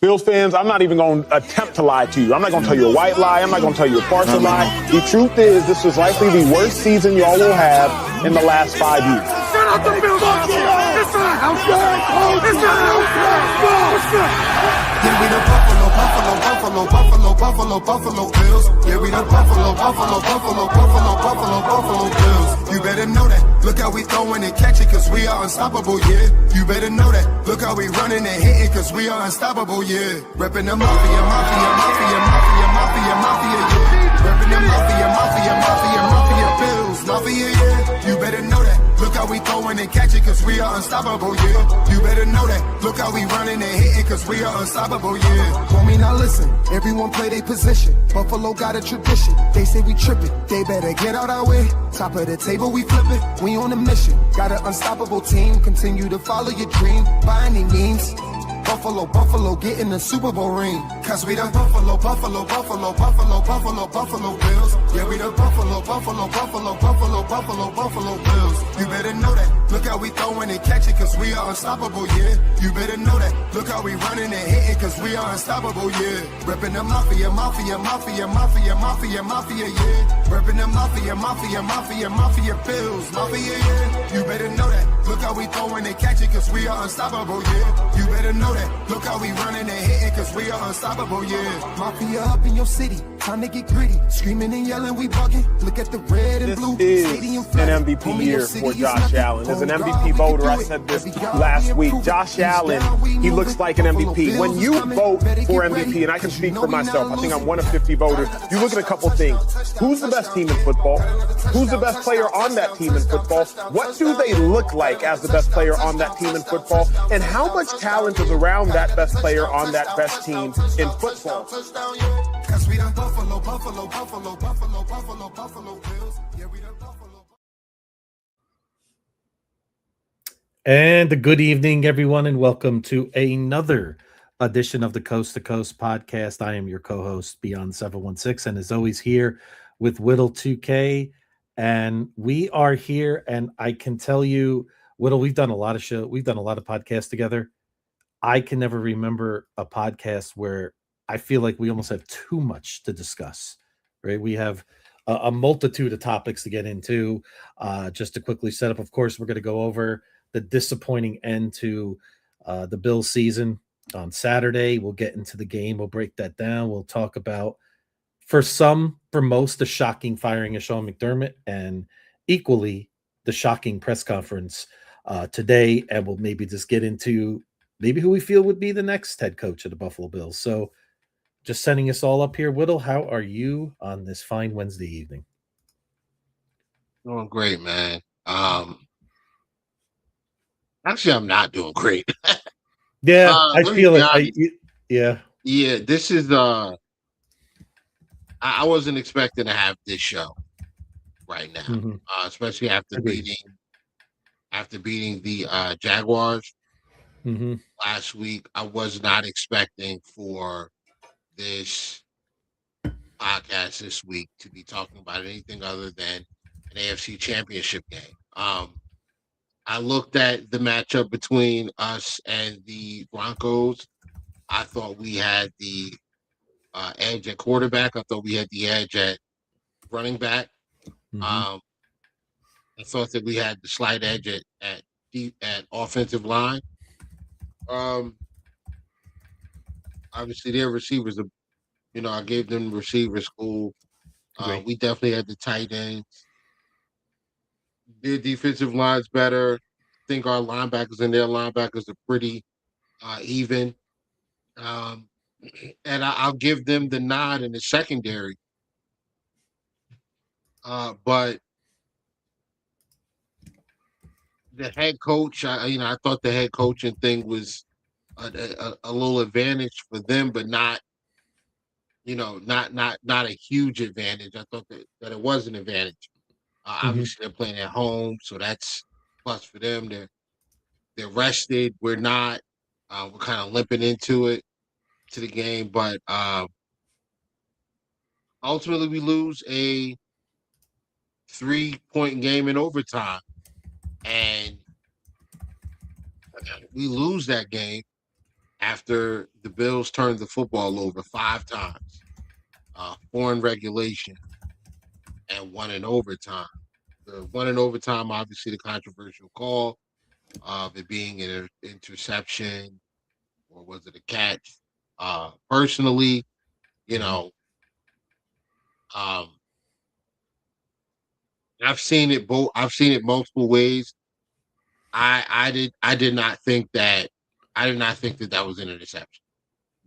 Bills fans, I'm not even going to attempt to lie to you. I'm not going to tell you a white lie. I'm not going to tell you a partial lie. The truth is, this was likely the worst season y'all will have in the last 5 years. Shut up the Bills! It's not Yeah, we the Buffalo Bills. Yeah, we the Buffalo Bills. You better know that. Look how we throwing and catching, cause we are unstoppable, yeah. You better know that. Look how we running and hitting, cause we are unstoppable, yeah. Reppin' the mafia, yeah. Reppin' the mafia, Bills, mafia, yeah. You better know that. Look how we throwing and catching, cause we are unstoppable, yeah. You better know that. Look how we running and hitting, cause we are unstoppable, yeah. Want me now listen, everyone play their position. Buffalo got a tradition, they say we trippin'. They better get out our way. Top of the table, we flippin'. We on a mission, got an unstoppable team. Continue to follow your dream, by any means. Buffalo, get in the Super Bowl ring. Cause we the Buffalo Bills. Yeah, we the Buffalo Bills. You better know that. Look how we throwing and catching, cause we are unstoppable, yeah. You better know that. Look how we running and hitting, cause we are unstoppable, yeah. Reppin' the mafia, yeah. Reppin' the mafia, Bills, mafia, yeah. You better know that. Look how we throwing and catching, cause we are unstoppable, yeah. You better know that. Look how we running and hitting, cause we are unstoppable, yeah. Mafia up in your city, time to get gritty. Screaming and yelling, we bugging. Look at the red and blue. This is an MVP year for Josh Allen. As an MVP voter, I said this last week. Josh Allen, he looks like an MVP. When you vote for MVP, and I can speak for myself, I think I'm one of 50 voters, you look at a couple things. Who's the best team in football? Who's the best player on that team in football? What do they look like as the best player on that team in football? And how much talent is around that best player on that best team in football? And a good evening, everyone, and welcome to another edition of the Coast to Coast podcast. I am your co-host, Beyond 716, and as always here with Whittle 2K. And we are here, and I can tell you, Whittle, we've done a lot of podcasts together. I can never remember a podcast where I feel like we almost have too much to discuss, right? We have a multitude of topics to get into. Just to quickly set up, of course, we're going to go over the disappointing end to the Bills season on Saturday. We'll get into the game. We'll break that down. We'll talk about, for most, the shocking firing of Sean McDermott, and equally the shocking press conference today. And we'll maybe just get into who we feel would be the next head coach of the Buffalo Bills. So just setting us all up here. Whittle, how are you on this fine Wednesday evening? Doing great, man. Actually, I'm not doing great. Yeah, I feel it. Yeah. This is I wasn't expecting to have this show right now, especially after beating the Jaguars last week. I was not expecting for this podcast this week to be talking about anything other than an AFC Championship game. I looked at the matchup between us and the Broncos. I thought we had the edge at quarterback. I thought we had the edge at running back. I thought that we had the slight edge at offensive line. Obviously, their receivers, I gave them receiver school. We definitely had the tight ends. Their defensive line's better. I think our linebackers and their linebackers are pretty even. And I'll give them the nod in the secondary. But the head coach, I thought the head coaching thing was a little advantage for them, but not a huge advantage. I thought that it was an advantage. Obviously, they're playing at home, so that's plus for them. They're rested. We're not. We're kind of limping into the game, but ultimately we lose a 3-point game in overtime, and we lose that game. after the Bills turned the football over 5 times, 4 in regulation, and 1 in overtime. The 1 in overtime, obviously, the controversial call of it being an interception, or was it a catch? Personally, you know, um, I've seen it both. I've seen it multiple ways. I did not think that that was an interception.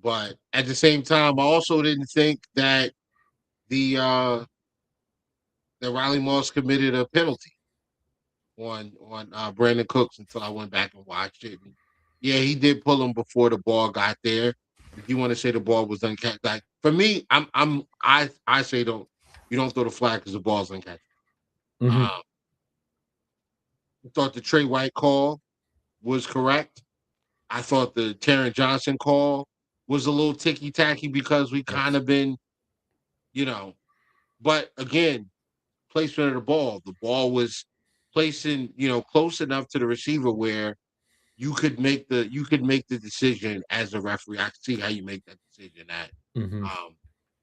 But at the same time, I also didn't think that the that Riley Moss committed a penalty on Brandon Cooks until I went back and watched it. And yeah, he did pull him before the ball got there. If you want to say the ball was uncatchable, like for me, I say you don't throw the flag because the ball's uncatchable. I thought the Trey White call was correct. I thought the Taron Johnson call was a little ticky tacky because we kind of been, but again, placement of the ball. The ball was placing, close enough to the receiver where you could make the decision as a referee. I can see how you make that decision. That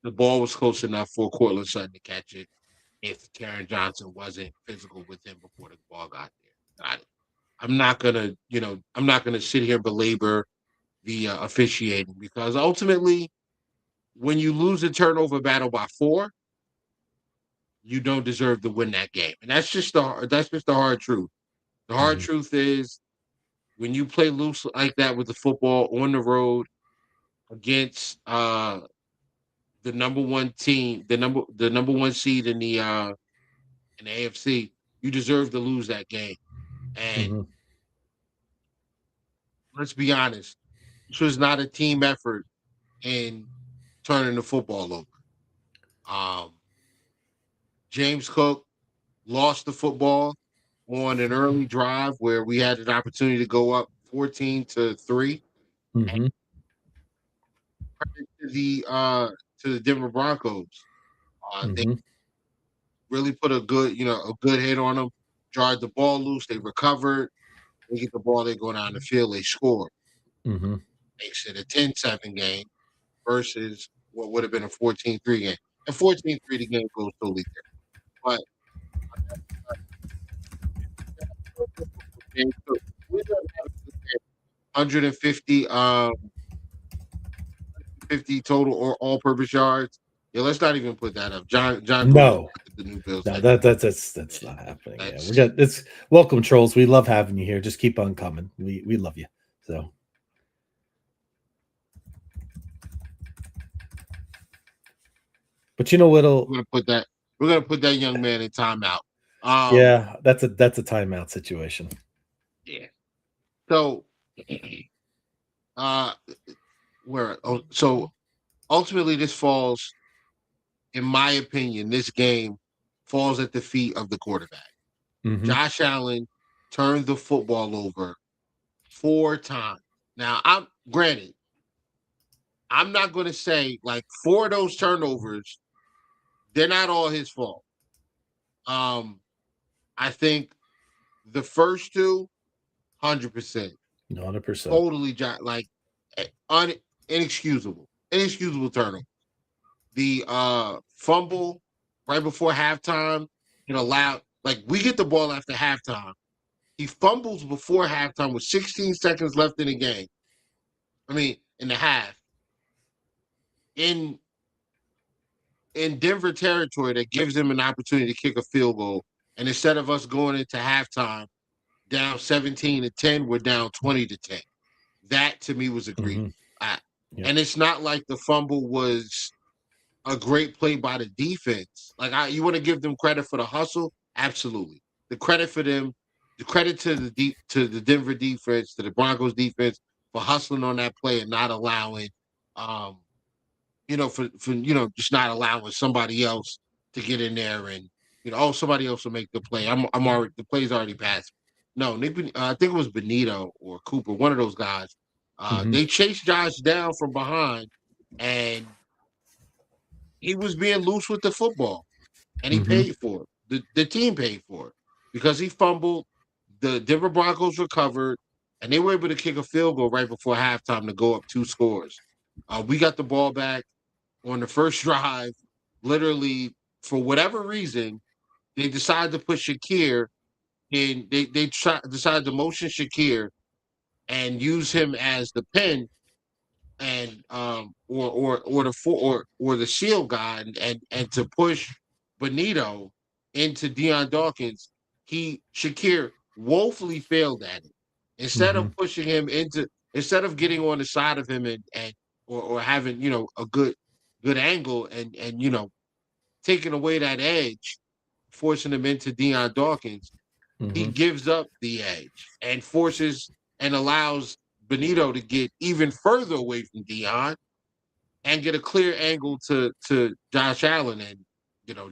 the ball was close enough for Cortland Sutton to catch it if Taron Johnson wasn't physical with him before the ball got there. Got it. I'm not gonna sit here and belabor the officiating, because ultimately, when you lose a turnover battle by 4, you don't deserve to win that game, and that's just the hard truth. The hard truth is, when you play loose like that with the football on the road against the number 1 team, the number 1 seed in the AFC, you deserve to lose that game. And let's be honest, this was not a team effort in turning the football over. James Cook lost the football on an early drive where we had an opportunity to go up 14-3. And to the Denver Broncos, they really put a good hit on them, jarred the ball loose, they recovered, they get the ball, they go down the field, they score. Makes it a 10-7 game versus what would have been a 14-3 game. And 14-3, the game goes totally different. But 150 50 total or all-purpose yards. Yeah, let's not even put that up. John. No, the new Bills. No, that's not happening. It's welcome, trolls. We love having you here. Just keep on coming. We love you. So, but we're gonna put that young man in timeout. Yeah, that's a timeout situation. Yeah. So, so ultimately, this falls, in my opinion, this game falls at the feet of the quarterback. Josh Allen turned the football over 4 times. Now, I'm not going to say, like, 4 of those turnovers, they're not all his fault. I think the first 2, 100%. 100%. Totally, like, inexcusable turnover. The fumble right before halftime, we get the ball after halftime. He fumbles before halftime with 16 seconds left in the game. I mean, in the half. In Denver territory, that gives him an opportunity to kick a field goal. And instead of us going into halftime down 17-10, we're down 20-10. That, to me, was egregious. And it's not like the fumble was a great play by the defense. Like, you want to give them credit for the hustle? Absolutely. The credit to the Denver defense, to the Broncos defense, for hustling on that play and not allowing, just not allowing somebody else to get in there and, somebody else will make the play. The play's already passed. No, I think it was Benito or Cooper, one of those guys. They chased Josh down from behind, and he was being loose with the football, and he paid for it. The team paid for it because he fumbled. The Denver Broncos recovered. and they were able to kick a field goal right before halftime to go up 2 scores. We got the ball back on the first drive. Literally, for whatever reason, they decided to put Shakir in. They decided to motion Shakir and use him as the pin and or the shield guy and to push Benito into Deion Dawkins. Shakir woefully failed at it. Instead of pushing him instead of getting on the side of him or having a good angle and taking away that edge, forcing him into Deion Dawkins, he gives up the edge and forces and allows Benito to get even further away from Deion and get a clear angle to Josh Allen. And,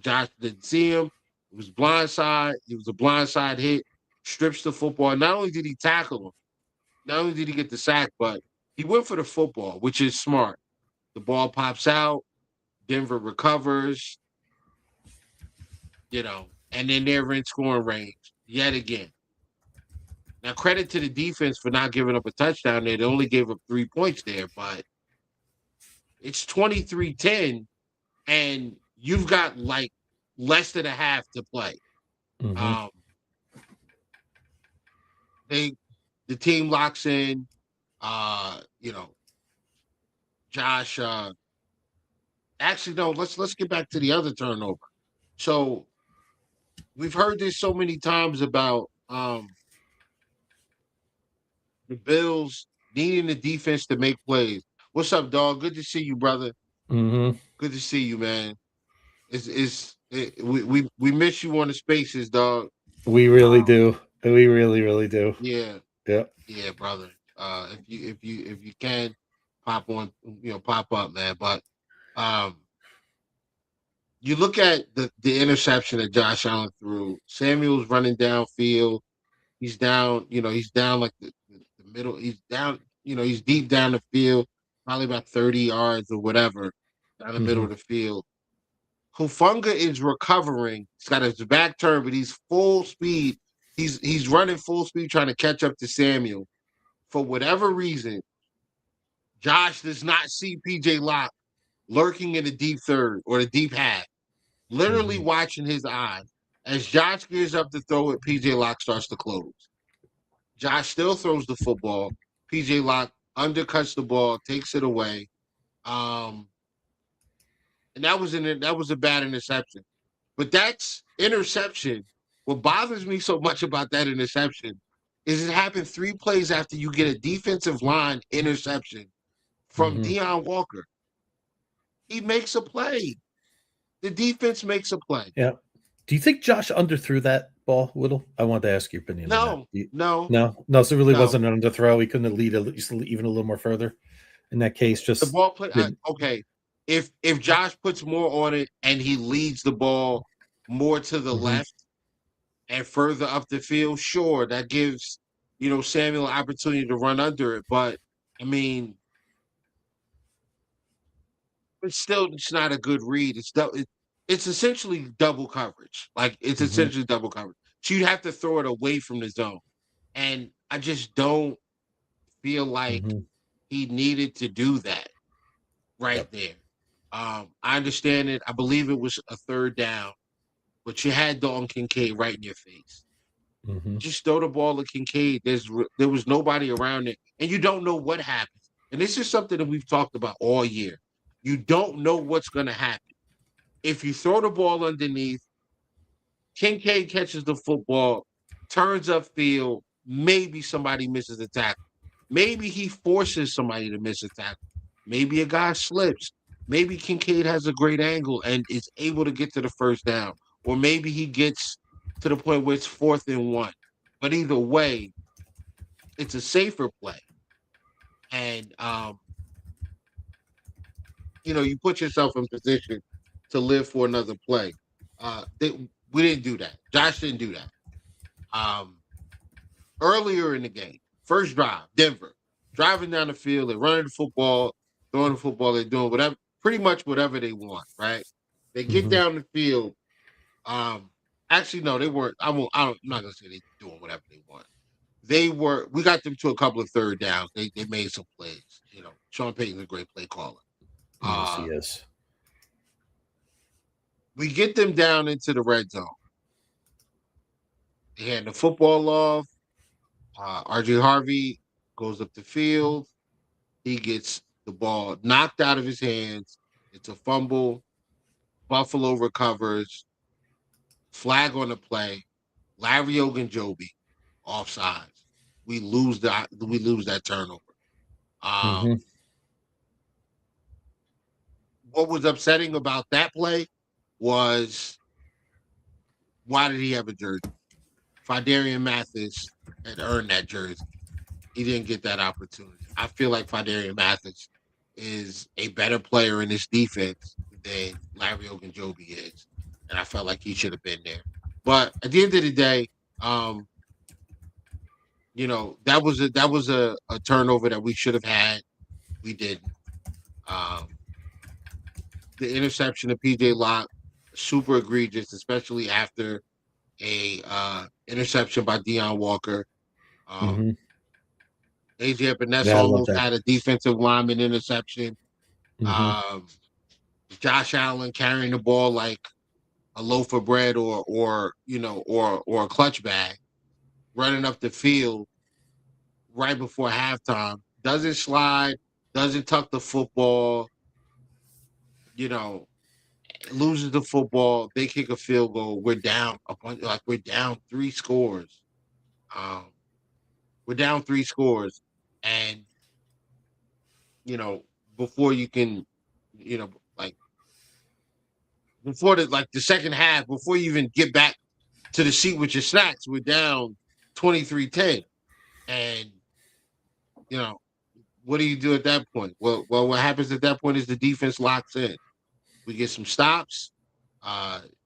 Josh didn't see him. It was blindside. It was a blindside hit, strips the football. Not only did he tackle him, not only did he get the sack, but he went for the football, which is smart. The ball pops out. Denver recovers, and then they're in scoring range yet again. Now, credit to the defense for not giving up a touchdown there. They only gave up 3 points there, but it's 23-10, and you've got like less than a half to play. The team locks in. Josh. Actually, no. Let's get back to the other turnover. So we've heard this so many times about the Bills needing the defense to make plays. What's up, dog? Good to see you, brother. Good to see you, man. We miss you on the spaces, dog. We really do. We really do. Yeah. Yeah. Yeah, brother. If you can pop on, pop up, man. But you look at the interception that Josh Allen threw. Samuel's running downfield. He's down, he's down like the middle. He's down, he's deep down the field, probably about 30 yards or whatever, down the middle of the field. Hufanga is recovering. He's got his back turned, but he's full speed. He's running full speed trying to catch up to Samuel. For whatever reason, Josh does not see PJ Locke lurking in the deep third or the deep half, literally watching his eyes. As Josh gears up to throw it, PJ Locke starts to close. Josh still throws the football. PJ Locke undercuts the ball, takes it away. And that was a bad interception. But that's interception. What bothers me so much about that interception is it happened 3 plays after you get a defensive line interception from Deion Walker. He makes a play. The defense makes a play. Yeah. Do you think Josh underthrew that ball, Whittle? I wanted to ask your opinion on that. No. So it really wasn't an underthrow. He couldn't have lead even a little more further. In that case, just the ball play. Okay, if Josh puts more on it and he leads the ball more to the left and further up the field, sure, that gives Samuel an opportunity to run under it. But I mean, it's not a good read. It's essentially double coverage. Like it's essentially double coverage. So you'd have to throw it away from the zone. And I just don't feel like he needed to do that there. I understand it. I believe it was a 3rd down, but you had Dalton Kincaid right in your face. Just throw the ball to Kincaid. There was nobody around it, and you don't know what happens. And this is something that we've talked about all year. You don't know what's going to happen. If you throw the ball underneath, Kincaid catches the football, turns upfield, maybe somebody misses a tackle. Maybe he forces somebody to miss a tackle. Maybe a guy slips. Maybe Kincaid has a great angle and is able to get to the 1st down. Or maybe he gets to the point where it's 4th and 1. But either way, it's a safer play. And, you put yourself in position to live for another play. We didn't do that. Josh didn't do that. Earlier in the game, first drive, Denver, driving down the field, they're running the football, throwing the football, they're doing whatever, pretty much whatever they want, right? They get down the field. Actually, no, they weren't. I'm not gonna say they're doing whatever they want. we got them to a couple of third downs. They made some plays. You know, Sean Payton's a great play caller. Yes, he is. We get them down into the red zone. They hand the football off. RJ Harvey goes up the field. He gets the ball knocked out of his hands. It's a fumble. Buffalo recovers. Flag on the play. Larry Ogunjobi offside. We lose that turnover. What was upsetting about that play was, why did he have a jersey? Fidarian Mathis had earned that jersey. He didn't get that opportunity. I feel like Fidarian Mathis is a better player in this defense than Larry Ogunjobi is, and I felt like he should have been there. But at the end of the day, you know, that was a turnover that we should have had. We didn't. The interception of PJ Locke, super egregious, especially after a interception by Deion Walker. AJ Epinesa almost had a defensive lineman interception. Josh Allen carrying the ball like a loaf of bread or a clutch bag, running up the field right before halftime. Doesn't slide, doesn't tuck the football, loses the football. They kick a field goal. We're down we're down 3 scores. We're down 3 scores, and before you can, before the second half, before you even get back to the seat with your snacks, we're down 23-10, and what do you do at that point? Well, what happens at that point is the defense locks in. We get some stops.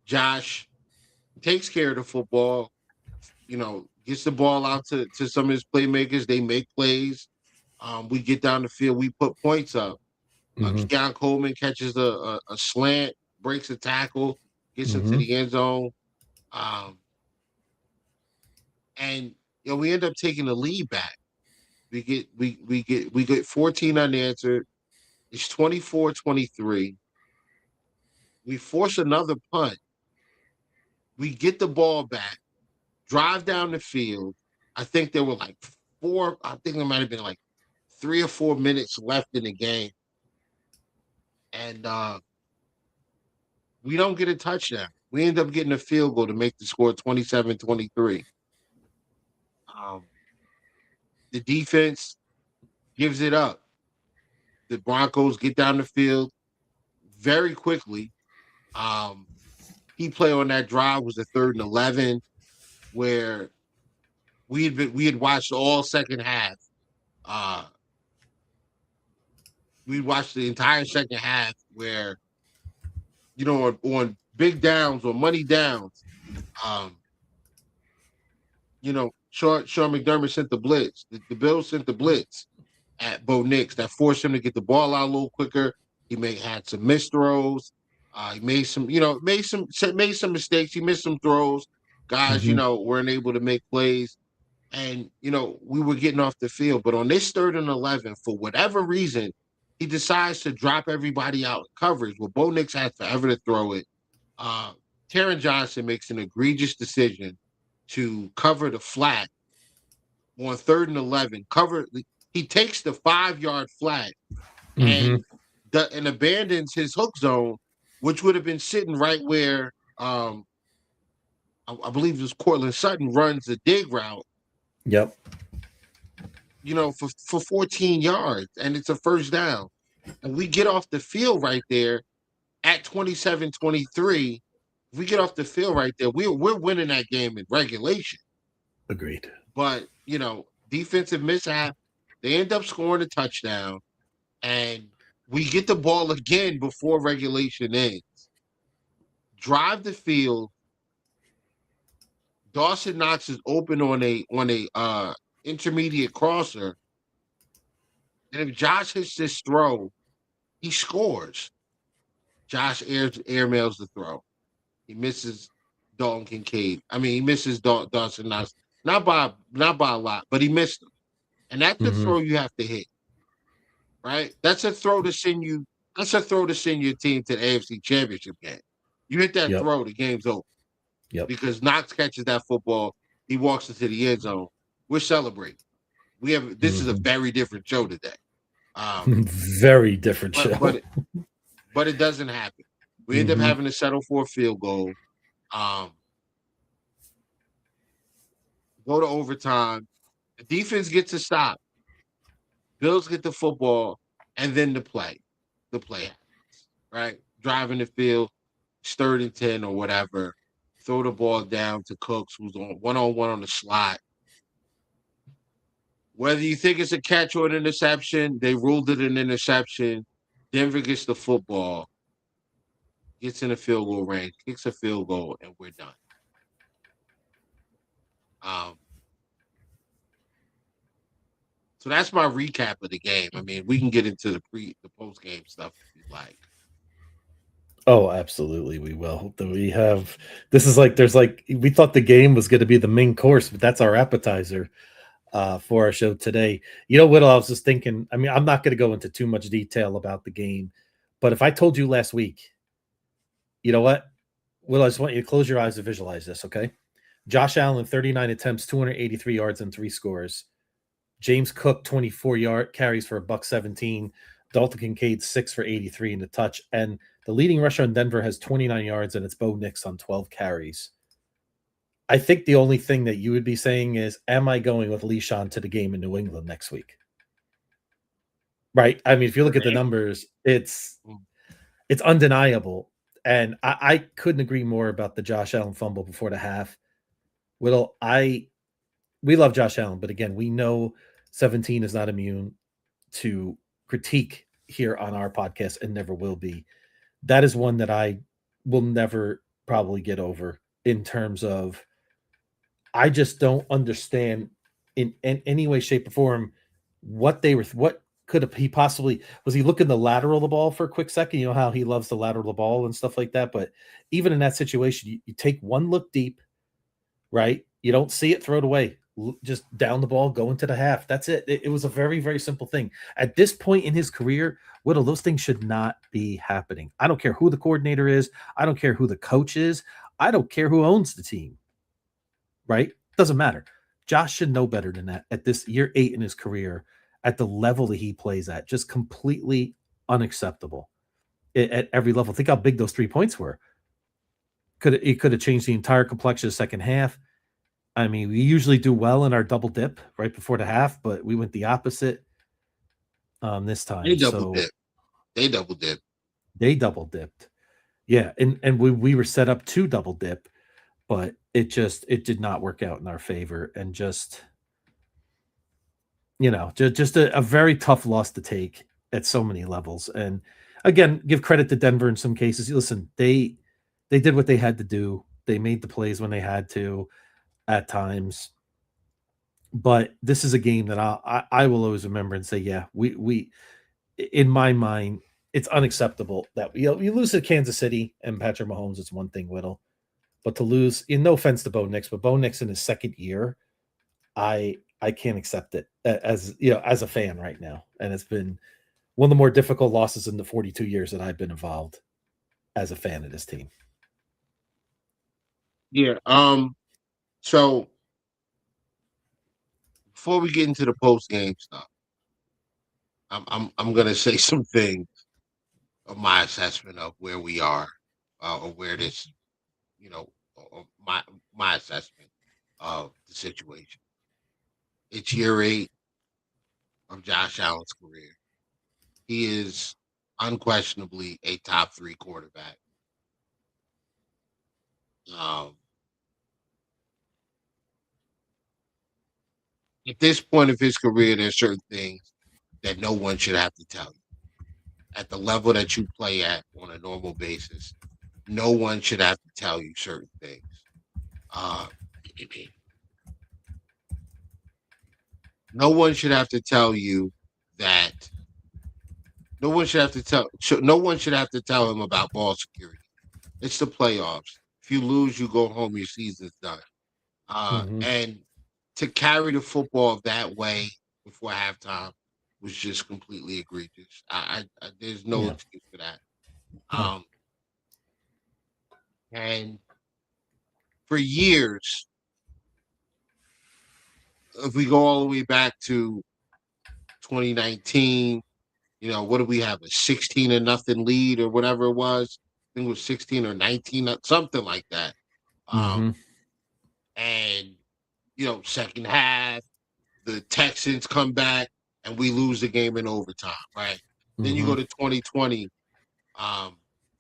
Josh takes care of the football, gets the ball out to some of his playmakers. They make plays. We get down the field. We put points up. Keon Coleman catches a slant, breaks a tackle, gets into the end zone. And we end up taking the lead back. We get 14 unanswered. It's 24-23. We force another punt. We get the ball back, drive down the field. I think there were there might have been 3 or 4 minutes left in the game. And we don't get a touchdown. We end up getting a field goal to make the score 27-23. The defense gives it up. The Broncos get down the field very quickly. Key play on that drive was the 3rd and 11, where we had watched all second half. We watched the entire second half where, on big downs or money downs, Sean McDermott sent the blitz. The Bills sent the blitz at Bo Nix that forced him to get the ball out a little quicker. He had some missed throws. He made some mistakes. He missed some throws. Guys, weren't able to make plays. And, we were getting off the field. But on this 3rd and 11, for whatever reason, he decides to drop everybody out in coverage. Well, Bo Nix had forever to throw it. Taron Johnson makes an egregious decision to cover the flat on 3rd and 11. He takes the 5-yard flat and abandons his hook zone, which would have been sitting right where I believe it was Cortland Sutton runs the dig route. Yep. For 14 yards, and it's a first down. And we get off the field right there at 27-23. If we get off the field right there, we're winning that game in regulation. Agreed. But, defensive mishap, they end up scoring a touchdown, and we get the ball again before regulation ends. Drive the field. Dawson Knox is open on a intermediate crosser. And if Josh hits this throw, he scores. Josh airmails the throw. He misses Dalton Kincaid. He misses Dawson Knox. not by a lot, but he missed them. And that's the throw you have to hit, right? That's a throw to send you. That's a throw to send your team to the AFC Championship game. You hit that throw, the game's over. Yep. Because Knox catches that football, he walks into the end zone. We're celebrating. This is a very different show today. Very different show. But it doesn't happen. We end up having to settle for a field goal. Go to overtime. The defense gets a stop. Bills get the football, and then the play. The play happens, right? Driving the field, 3rd and 10 or whatever. Throw the ball down to Cooks, who's on one-on-one on the slot. Whether you think it's a catch or an interception, they ruled it an interception. Denver gets the football, gets in a field goal range, kicks a field goal, and we're done. So that's my recap of the game. I mean, we can get into the post game stuff if you like. Oh, absolutely, we will. We have we thought the game was going to be the main course, but that's our appetizer for our show today. You know what? I was just thinking. I mean, I'm not going to go into too much detail about the game, but if I told you last week, you know what? Will, I just want you to close your eyes and visualize this, okay? Josh Allen, 39 attempts, 283 yards, and 3 scores. James Cook, 24 carries for $117. Dalton Kincaid, 6 for 83 and a touch. And the leading rusher in Denver has 29 yards, and it's Bo Nix on 12 carries. I think the only thing that you would be saying is, am I going with Le'Shawn to the game in New England next week? Right? I mean, if you look at the numbers, it's undeniable. And I couldn't agree more about the Josh Allen fumble before the half. We love Josh Allen, but again, we know 17 is not immune to critique here on our podcast and never will be. That is one that I will never probably get over in terms of I just don't understand in any way, shape, or form what could he possibly was he looking to lateral the ball for a quick second? You know how he loves to lateral the ball and stuff like that. But even in that situation, you take one look deep, right? You don't see it, throw it away. Just down the ball, go into the half. That's it. It was a very, very simple thing. At this point in his career, Whittle, those things should not be happening. I don't care who the coordinator is. I don't care who the coach is. I don't care who owns the team. Right? Doesn't matter. Josh should know better than that at this year 8 in his career at the level that he plays at. Just completely unacceptable at every level. Think how big those 3 points were. It could have changed the entire complexion of the second half. I mean, we usually do well in our double dip right before the half, but we went the opposite this time. They double dipped. They double dipped. Yeah, and we were set up to double dip, but it did not work out in our favor, and just a very tough loss to take at so many levels. And again, give credit to Denver in some cases. Listen, they did what they had to do. They made the plays when they had to. At times, but this is a game that I will always remember and say, yeah, we in my mind, it's unacceptable that you lose to Kansas City and Patrick Mahomes. It's one thing, Whittle, but to lose, in no offense to Bo Nix, but Bo Nix in his second year, I can't accept it as a fan right now, and it's been one of the more difficult losses in the 42 years that I've been involved as a fan of this team. Yeah. So before we get into the post game stuff, I'm gonna say some things of my assessment of where we are, or where this, or my assessment of the situation. It's year 8 of Josh Allen's career. He is unquestionably a top 3 quarterback. At this point of his career, there's certain things that no one should have to tell you. At the level that you play at on a normal basis, no one should have to tell you certain things. No one should have to tell you that. No one should have to tell him about ball security. It's the playoffs. If you lose, you go home. Your season's done. And to carry the football that way before halftime was just completely egregious. There's no excuse for that. And for years, if we go all the way back to 2019, what do we have? A 16-0 lead or whatever it was. I think it was 16 or 19, something like that. And, second half, the Texans come back and we lose the game in overtime, right? Then you go to 2020.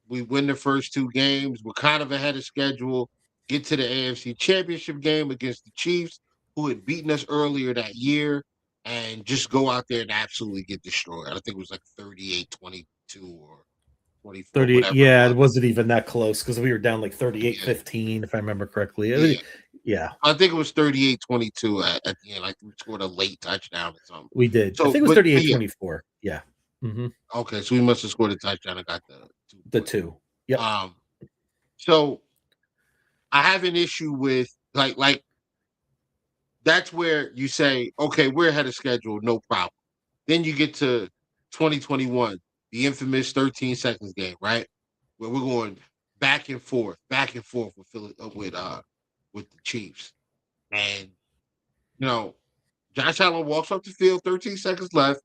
We win the first two games. We're kind of ahead of schedule. Get to the AFC Championship game against the Chiefs, who had beaten us earlier that year, and just go out there and absolutely get destroyed. I think it was like 38-22 or 24, 38. whatever. Yeah, it wasn't even that close because we were down like 38-15, if I remember correctly. Yeah. I think it was 38-22 at the end. Like we scored a late touchdown or something. We did. So, I think it was 38-24. Yeah. Okay, so we must have scored a touchdown and got the two. Yeah. So I have an issue with like that's where you say, okay, we're ahead of schedule, no problem. Then you get to 2021, the infamous 13 seconds game, right? Where we're going back and forth with the Chiefs. And Josh Allen walks up the field, 13 seconds left,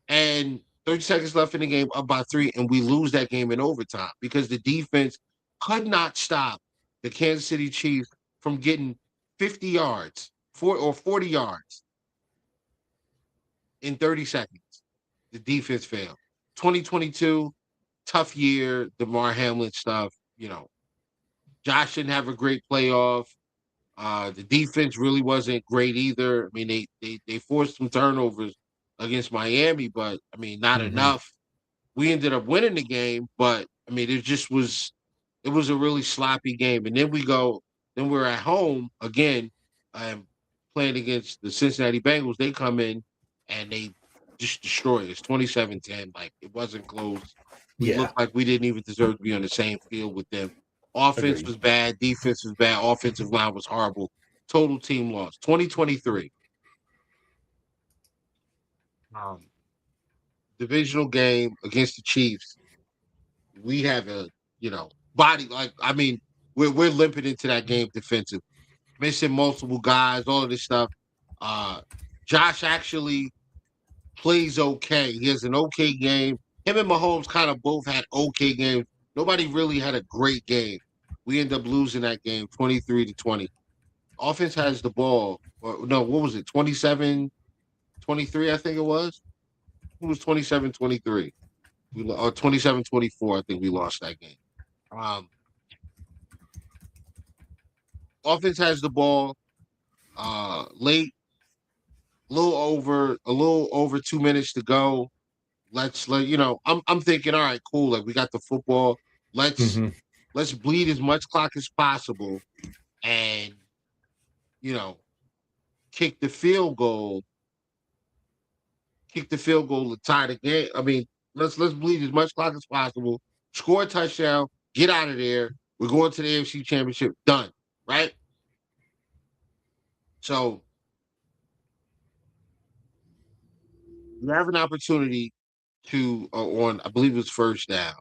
and 30 seconds left in the game, up by 3, and we lose that game in overtime because the defense could not stop the Kansas City Chiefs from getting 50 yards, 40 yards in 30 seconds. The defense failed. 2022, tough year, DeMar Hamlin stuff. Josh didn't have a great playoff. The defense really wasn't great either. I mean, they forced some turnovers against Miami, but I mean, not enough. We ended up winning the game, but I mean, it was a really sloppy game. And then we're at home again, playing against the Cincinnati Bengals. They come in and they just destroy us, 27-10. Like, it wasn't close. We looked like we didn't even deserve to be on the same field with them. Offense was bad. Defense was bad. Offensive line was horrible. Total team loss. 2023. Divisional game against the Chiefs. We have a, body. We're limping into that game defensive. Missing multiple guys, all of this stuff. Josh actually plays okay. He has an okay game. Him and Mahomes kind of both had okay games. Nobody really had a great game. We end up losing that game 23-20. Offense has the ball. No, what was it? 27-23, I think it was. It was 27-23. Or 27-24, I think we lost that game. Offense has the ball late, a little over 2 minutes to go. I'm thinking, all right, cool. Like, we got the football. Let's bleed as much clock as possible and, kick the field goal to tie the game. I mean, let's bleed as much clock as possible, score a touchdown, get out of there. We're going to the AFC Championship. Done. Right? So you have an opportunity to I believe it was first down,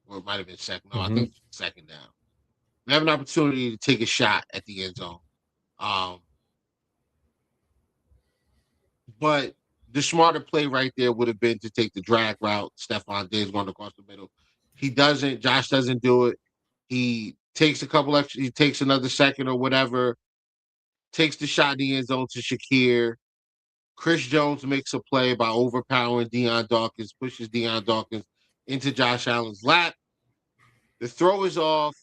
or it might have been second. No, I think it was second down. We have an opportunity to take a shot at the end zone. But the smarter play right there would have been to take the drag route. Stephon Diggs going across the middle. He doesn't. Josh doesn't do it. He takes he takes another second or whatever, takes the shot in the end zone to Shakir. Chris Jones makes a play by overpowering Deion Dawkins, pushes Deion Dawkins into Josh Allen's lap. The throw is off,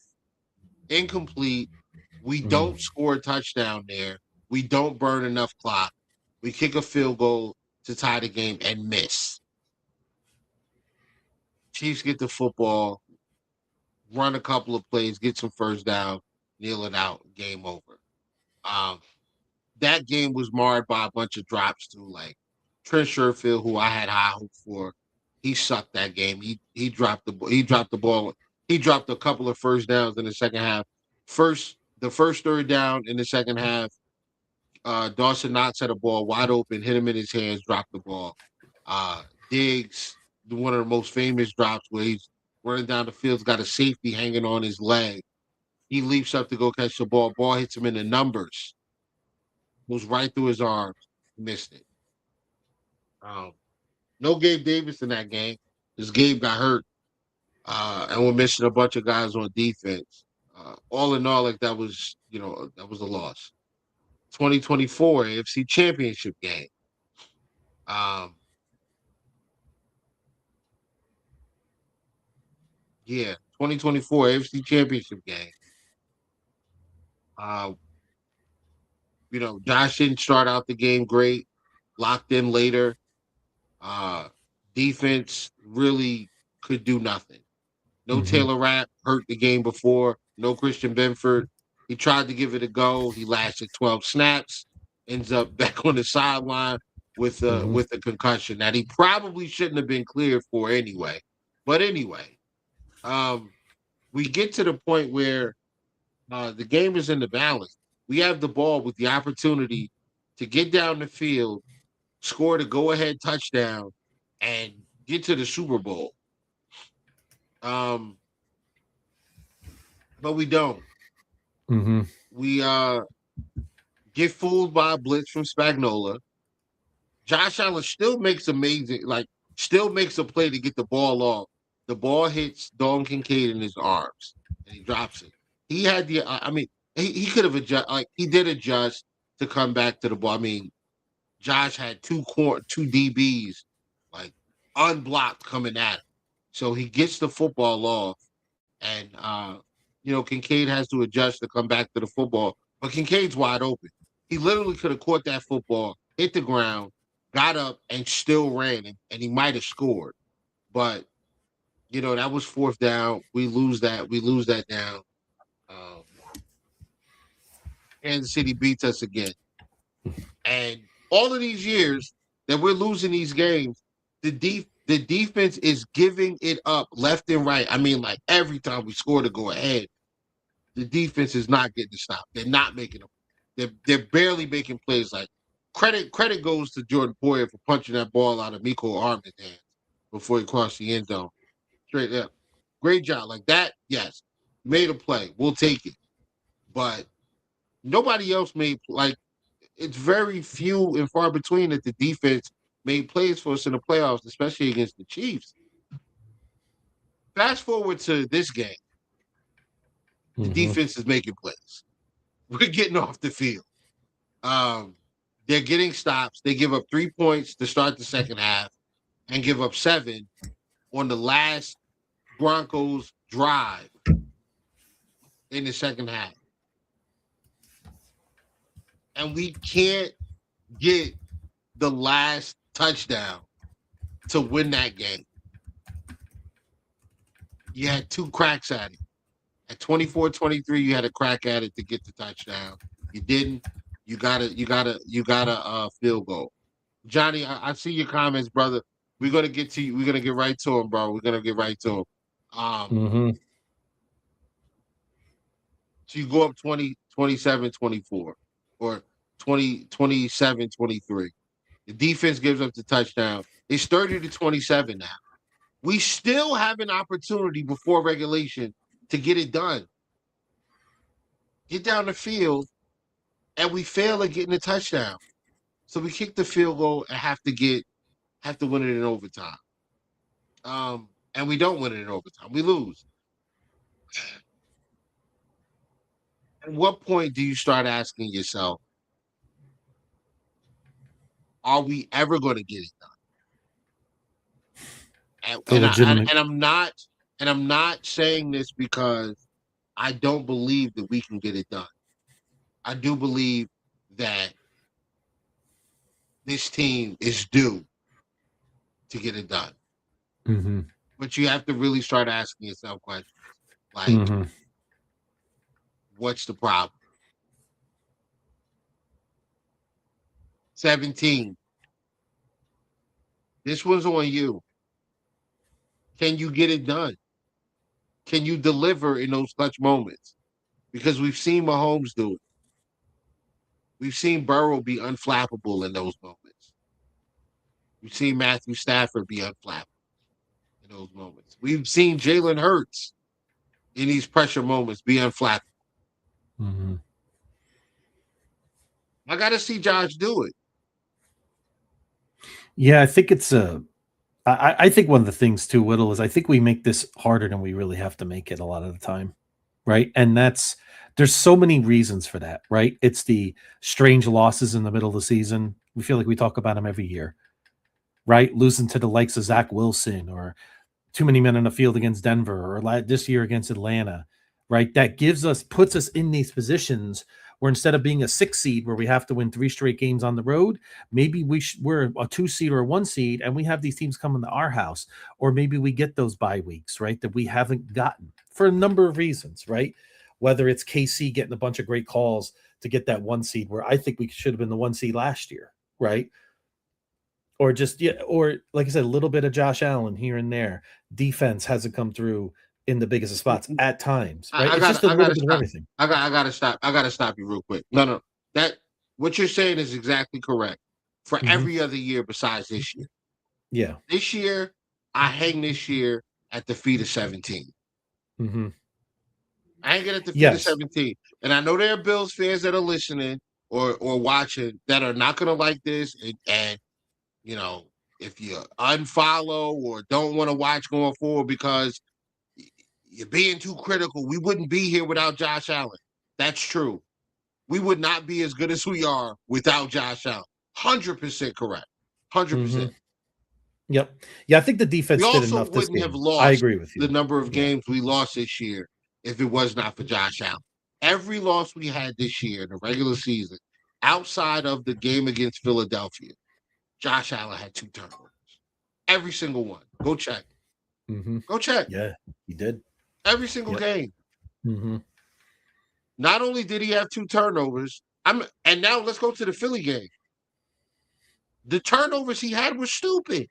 incomplete. We don't score a touchdown there. We don't burn enough clock. We kick a field goal to tie the game and miss. Chiefs get the football, run a couple of plays, get some first down, kneel it out, game over. That game was marred by a bunch of drops too. Like Trent Sherfield, who I had high hope for, he sucked that game. He dropped the ball. He dropped a couple of first downs in the second half. The first third down in the second half, Dawson Knox had a ball wide open, hit him in his hands, dropped the ball. Diggs, one of the most famous drops where he's running down the field, got a safety hanging on his leg. He leaps up to go catch the ball. Ball hits him in the numbers. Goes right through his arms. Missed it. No Gabe Davis in that game because Gabe got hurt. And we're missing a bunch of guys on defense. All in all, like that was a loss. 2024 AFC Championship game. Yeah, 2024 AFC Championship game. Josh didn't start out the game great. Locked in later. Defense really could do nothing. No Taylor Rapp, hurt the game before. No Christian Benford. He tried to give it a go. He lasted 12 snaps. Ends up back on the sideline with a concussion that he probably shouldn't have been cleared for anyway. But anyway, we get to the point where the game is in the balance. We have the ball with the opportunity to get down the field, score the go-ahead touchdown, and get to the Super Bowl. But we don't. We get fooled by a blitz from Spagnuolo. Josh Allen still makes a play to get the ball off. The ball hits Dalton Kincaid in his arms, and he drops it. He had he could have adjusted. He did adjust to come back to the ball. I mean, Josh had two DBs unblocked coming at him, so he gets the football off, and Kincaid has to adjust to come back to the football. But Kincaid's wide open. He literally could have caught that football, hit the ground, got up, and still ran, and he might have scored. But that was fourth down. We lose that down. Kansas City beats us again. And all of these years that we're losing these games, the defense is giving it up left and right. I mean, every time we score to go ahead, the defense is not getting the stop. They're not making them. They're barely making plays. Credit goes to Jordan Poyer for punching that ball out of Miko Hardman's hands before he crossed the end zone. Straight up. Great job. Like that, yes. Made a play. We'll take it. But nobody else made it's very few and far between that the defense made plays for us in the playoffs, especially against the Chiefs. Fast forward to this game. The defense is making plays. We're getting off the field. They're getting stops. They give up 3 points to start the second half and give up 7 on the last Broncos drive in the second half. And we can't get the last touchdown to win that game. You had 2 cracks at it. At 24-23, you had a crack at it to get the touchdown. You didn't. You got a field goal. Johnny, I see your comments, brother. We're gonna get to you. We're gonna get right to him, bro. We're gonna get right to him. So you go up 27-24 or 27-23. The defense gives up the touchdown. It's 30-27 now. We still have an opportunity before regulation to get it done. Get down the field, and we fail at getting a touchdown. So we kick the field goal and have to win it in overtime. And we don't win it in overtime. We lose. At what point do you start asking yourself, are we ever going to get it done? And I'm not saying this because I don't believe that we can get it done. I do believe that this team is due to get it done. But you have to really start asking yourself questions like, what's the problem? 17. This one's on you. Can you get it done? Can you deliver in those clutch moments? Because we've seen Mahomes do it. We've seen Burrow be unflappable in those moments. We've seen Matthew Stafford be unflappable in those moments. We've seen Jalen Hurts in these pressure moments be unflappable. Mm-hmm. I got to see Josh do it. Yeah, I think it's I think one of the things too, Whittle, is I think we make this harder than we really have to make it a lot of the time, right? And there's so many reasons for that, right? It's the strange losses in the middle of the season. We feel like we talk about them every year, right? Losing to the likes of Zach Wilson, or too many men on the field against Denver, or this year against Atlanta, right? That puts us in these positions where instead of being a 6 seed where we have to win 3 straight games on the road, maybe we're a 2 seed or a 1 seed, and we have these teams coming to our house, or maybe we get those bye weeks, right? That we haven't gotten for a number of reasons, right? Whether it's KC getting a bunch of great calls to get that 1 seed, where I think we should have been the 1 seed last year, right? Or just, yeah, or like I said, a little bit of Josh Allen here and there. Defense hasn't come through in the biggest of spots at times, right? It's just a little bit of everything. I gotta stop. I gotta stop you real quick. No. That what you're saying is exactly correct for every other year besides this year. Yeah. This year, I hang this year at the feet of 17. Mm-hmm. I hang it at the feet of 17. And I know there are Bills fans that are listening or watching that are not gonna like this, and you know, if you unfollow or don't want to watch going forward because you're being too critical, we wouldn't be here without Josh Allen. That's true. We would not be as good as we are without Josh Allen. 100% correct. 100%. Mm-hmm. Yep. Yeah, I think the defense We did also enough this wouldn't have game. lost I agree with you. the number of games we lost this year if it was not for Josh Allen. Every loss we had this year in the regular season, outside of the game against Philadelphia, Josh Allen had 2 turnovers. Every single one. Go check. Mm-hmm. Go check. Yeah, he did. Every single game. Mm-hmm. Not only did he have 2 turnovers, and now let's go to the Philly game. The turnovers he had were stupid.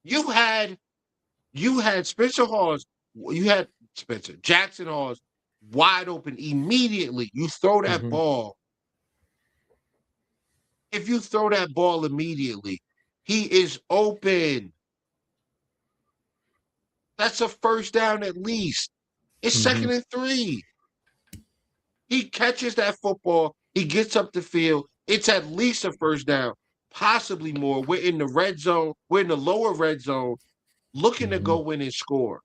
You had Spencer Hawes, you had Jackson Hawes wide open immediately. You throw that ball. If you throw that ball immediately, he is open. That's a first down at least. It's 2nd and 3. He catches that football. He gets up the field. It's at least a first down, possibly more. We're in the red zone. We're in the lower red zone, looking to go in and score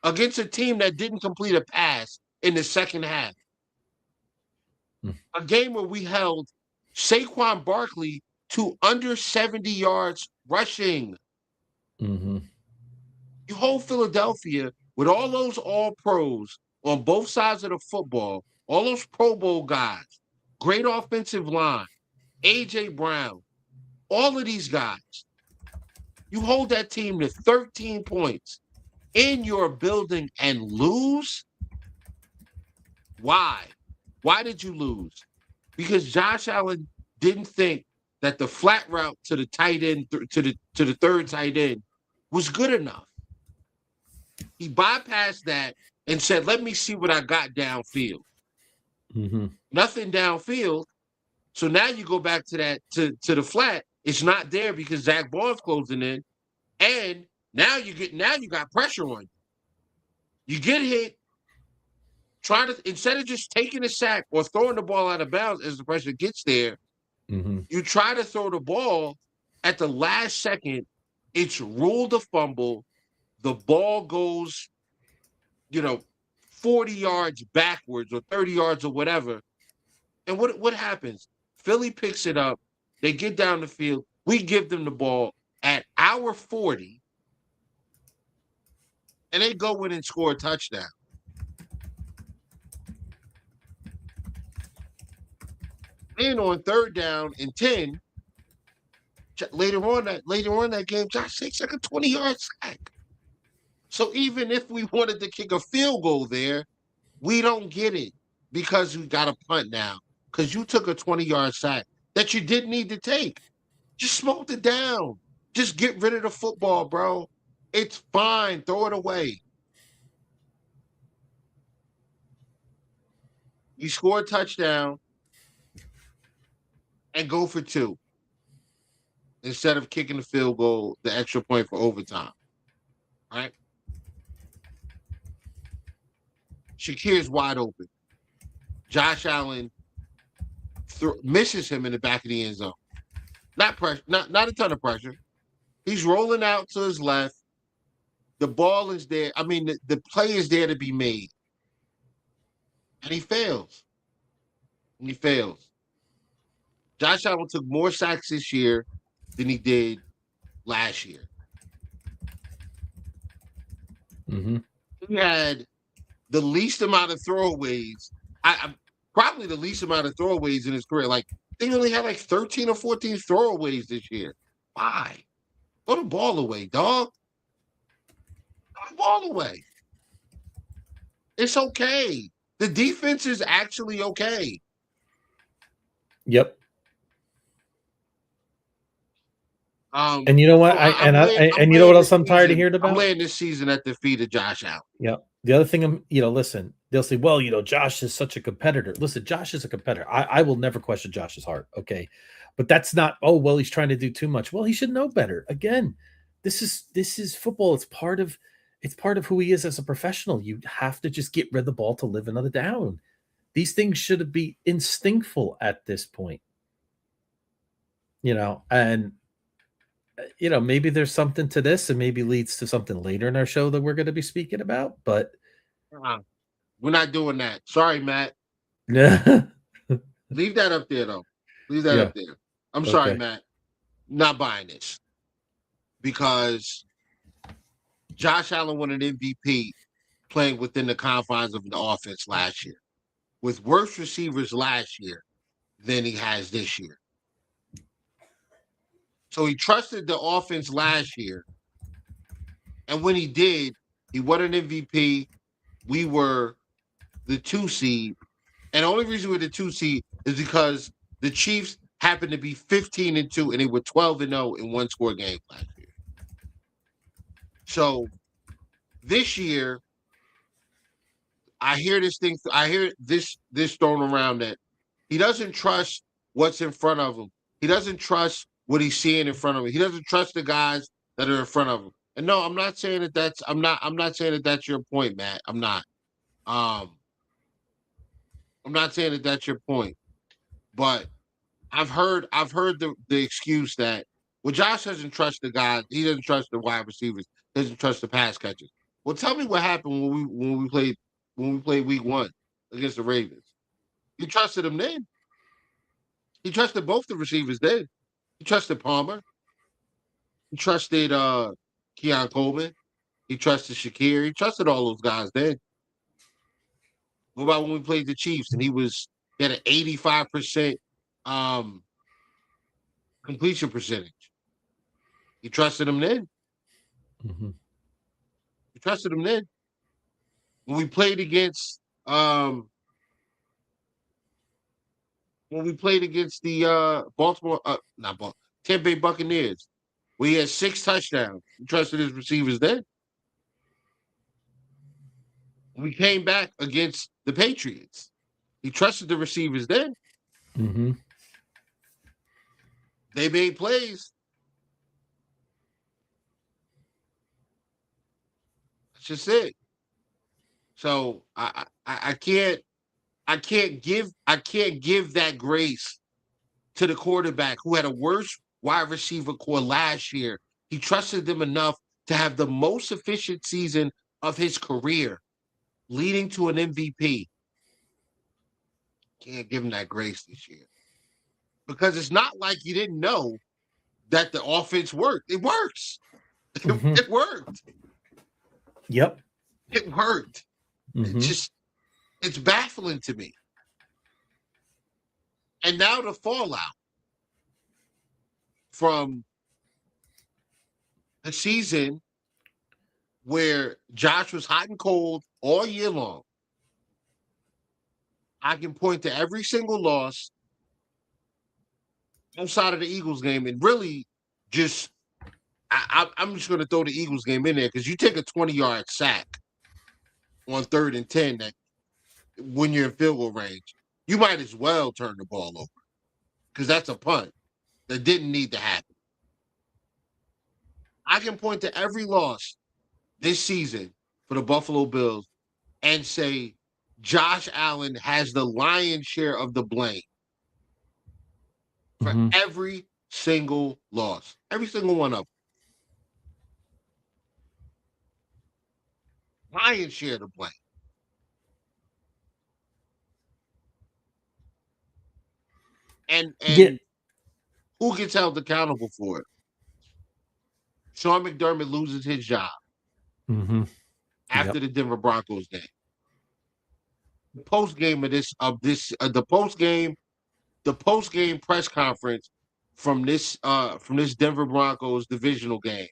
against a team that didn't complete a pass in the second half. A game where we held Saquon Barkley to under 70 yards rushing. You hold Philadelphia with all those all-pros on both sides of the football, all those Pro Bowl guys, great offensive line, A.J. Brown, all of these guys. You hold that team to 13 points in your building and lose? Why? Why did you lose? Because Josh Allen didn't think that the flat route to the tight end, to the third tight end, was good enough. He bypassed that and said, let me see what I got downfield. Nothing downfield. So now you go back to that, to the flat. It's not there because Zach Ball's closing in. And now you got pressure on you. You get hit, instead of just taking a sack or throwing the ball out of bounds as the pressure gets there, you try to throw the ball at the last second. It's ruled a fumble. The ball goes, 40 yards backwards or 30 yards or whatever. And what happens? Philly picks it up. They get down the field. We give them the ball at our 40. And they go in and score a touchdown. Then on 3rd down and 10, later on that game, Josh takes like a 20-yard sack. So even if we wanted to kick a field goal there, we don't get it because we got a punt now. Because you took a 20-yard sack that you didn't need to take. Just smoked it down. Just get rid of the football, bro. It's fine. Throw it away. You score a touchdown. and go for 2 instead of kicking the field goal, the extra point for overtime. All right? Shakir's wide open. Josh Allen misses him in the back of the end zone. Not pressure, not a ton of pressure. He's rolling out to his left. The ball is there. I mean, the play is there to be made. And he fails. Josh Allen took more sacks this year than he did last year. Mm-hmm. He had the least amount of throwaways. Probably the least amount of throwaways in his career. Like, they only had like 13 or 14 throwaways this year. Why? Throw the ball away, dog. Throw the ball away. It's okay. The defense is actually okay. Yep. And you know what? You know what else I'm tired of hearing about? I'm laying this season at the feet of Josh Allen. Yeah. The other thing, listen, they'll say, well, Josh is such a competitor. Listen, Josh is a competitor. I will never question Josh's heart. Okay. But that's not, oh, well, he's trying to do too much. Well, he should know better. Again, this is football. It's part of who he is as a professional. You have to just get rid of the ball to live another down. These things should be instinctful at this point. And maybe there's something to this and maybe leads to something later in our show that we're going to be speaking about, but we're not doing that. Sorry, Matt. Yeah. Leave that up there, though. Leave that up there. I'm sorry, Matt. Not buying this. Because Josh Allen won an MVP playing within the confines of the offense last year, with worse receivers last year than he has this year. So he trusted the offense last year. And when he did, he won an MVP. We were the 2 seed. And the only reason we're the 2 seed is because the Chiefs happened to be 15-2 and they were 12-0 in one-score games last year. So this year, I hear this thrown around that he doesn't trust what's in front of him. He doesn't trust what he's seeing in front of him. He doesn't trust the guys that are in front of him. And no, I'm not saying that I'm not saying that that's your point, Matt. I'm not. I'm not saying that that's your point. But I've heard the excuse that, well, Josh doesn't trust the guys. He doesn't trust the wide receivers. Doesn't trust the pass catchers. Well, tell me what happened when we played week 1 against the Ravens. He trusted them then. He trusted both the receivers then. He trusted Palmer. He trusted Keon Coleman. He trusted Shakir. He trusted all those guys then. What about when we played the Chiefs and he had an 85% completion percentage? He trusted him then. Mm-hmm. He trusted him then. When we played against the Tampa Bay Buccaneers, we had 6 touchdowns. He trusted his receivers then. We came back against the Patriots. He trusted the receivers then. Mm-hmm. They made plays. That's just it. So I can't give that grace to the quarterback who had a worse wide receiver core last year. He trusted them enough to have the most efficient season of his career, leading to an MVP. Can't give him that grace this year. Because it's not like you didn't know that the offense worked. It works. Mm-hmm. It worked. Yep. It worked. Mm-hmm. It's baffling to me. And now the fallout from a season where Josh was hot and cold all year long. I can point to every single loss outside of the Eagles game, and really just I'm just going to throw the Eagles game in there because you take a 20-yard sack on 3rd and 10 that when you're in field goal range, you might as well turn the ball over. because that's a punt that didn't need to happen. I can point to every loss this season for the Buffalo Bills and say Josh Allen has the lion's share of the blame for every single loss, every single one of them. Lion's share of the blame. And who gets held accountable for it? Sean McDermott loses his job after the Denver Broncos game. The post game the post game press conference from this Denver Broncos divisional game.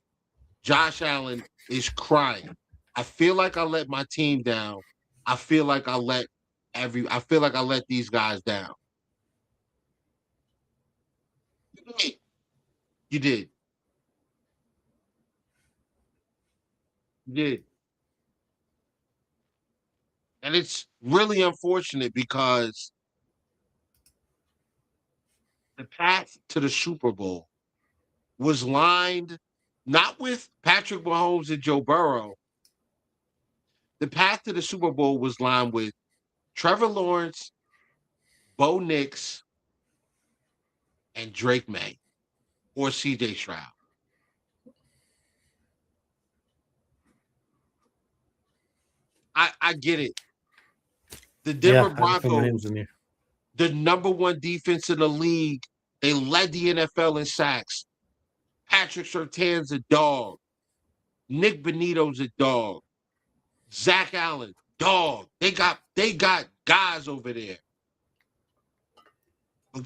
Josh Allen is crying. I feel like I let my team down. I feel like I let these guys down. You did. You did. And it's really unfortunate because the path to the Super Bowl was lined not with Patrick Mahomes and Joe Burrow. The path to the Super Bowl was lined with Trevor Lawrence, Bo Nix, and Drake May or CJ Stroud. I get it. The Denver Broncos, the number one defense in the league, they led the NFL in sacks. Patrick Surtain's a dog. Nick Benito's a dog. Zach Allen, dog. They got guys over there.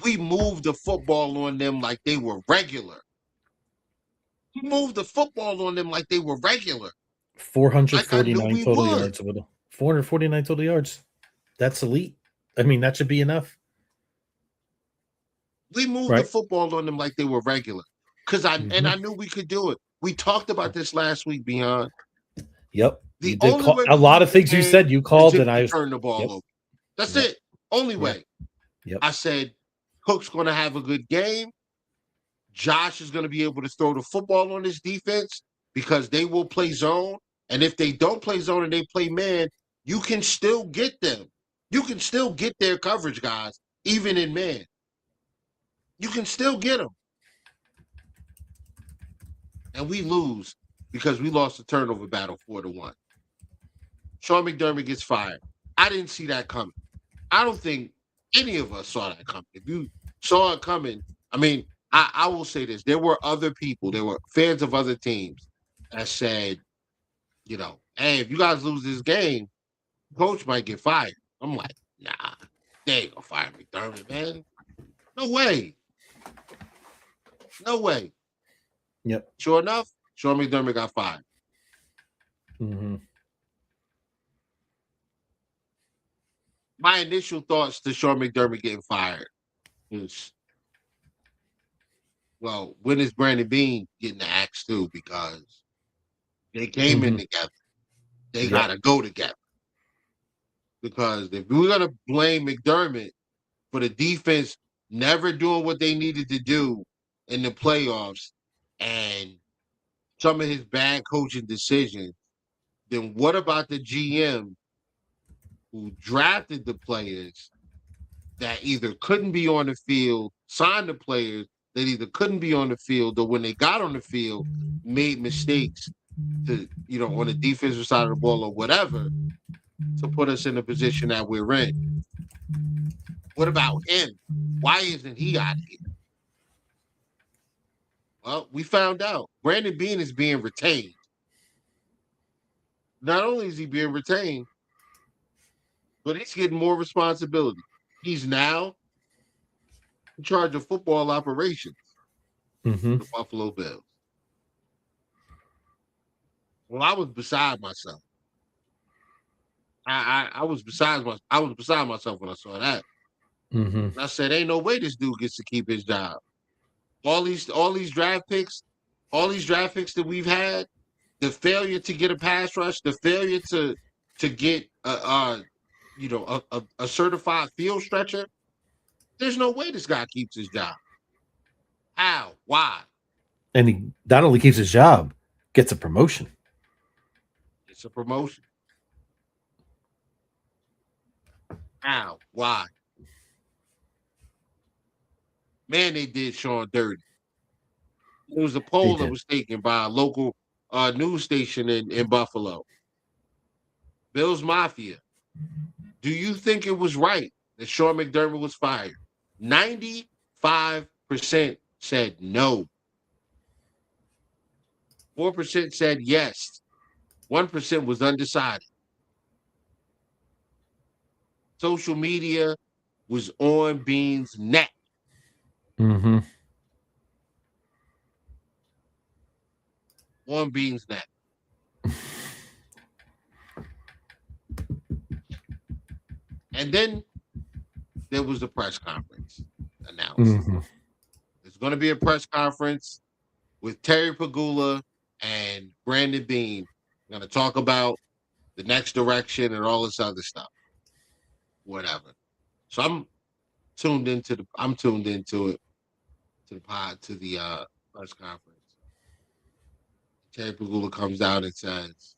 We moved the football on them like they were regular. 449 total yards. 449 total yards. That's elite. I mean, that should be enough. We moved the football on them like they were regular. And I knew we could do it. We talked about this last week, Beyond. Yep. A lot of things you said you called, and I turned the ball over. That's it. Only way. Yep. I said Cook's going to have a good game. Josh is going to be able to throw the football on this defense because they will play zone. And if they don't play zone and they play man, you can still get them. You can still get their coverage, guys, even in man. You can still get them. And we lose because we lost the turnover battle 4-1. Sean McDermott gets fired. I didn't see that coming. I don't think any of us saw that coming. If you saw it coming, I mean, I will say this. There were other people, there were fans of other teams that said, you know, hey, if you guys lose this game, coach might get fired. I'm like, nah, they ain't gonna fire McDermott, man. No way. No way. Yep. Sure enough, Sean McDermott got fired. My initial thoughts to Sean McDermott getting fired was, well, when is Brandon Beane getting the axe too? Because they came in together. They gotta go together. Because if we're gonna blame McDermott for the defense never doing what they needed to do in the playoffs and some of his bad coaching decisions, then what about the GM who drafted the players that either couldn't be on the field, signed the players that either couldn't be on the field, or when they got on the field, made mistakes to, you know, on the defensive side of the ball or whatever, to put us in the position that we're in? What about him? Why isn't he out of here? Well, we found out. Brandon Beane is being retained. Not only is he being retained, but he's getting more responsibility. He's now in charge of football operations for the Buffalo Bills. Well, I was beside myself. I was beside myself when I saw that. And I said, ain't no way this dude gets to keep his job. All these draft picks that we've had, the failure to get a pass rush, the failure to get a certified field stretcher, There's no way this guy keeps his job. How? Why? And he not only keeps his job, gets a promotion. It's a promotion. How? Why? Man, they did Sean dirty. It was a poll that was taken by a local news station in Buffalo. Bills Mafia. Do you think it was right that Sean McDermott was fired? 95% said no. 4% said yes. 1% was undecided. Social media was on Bean's neck. Mm-hmm. On Bean's neck. And then there was the press conference announced. Mm-hmm. There's going to be a press conference with Terry Pegula and Brandon Bean. We're going to talk about the next direction and all this other stuff. Whatever. So I'm tuned into it, to the press conference. Terry Pegula comes out and says,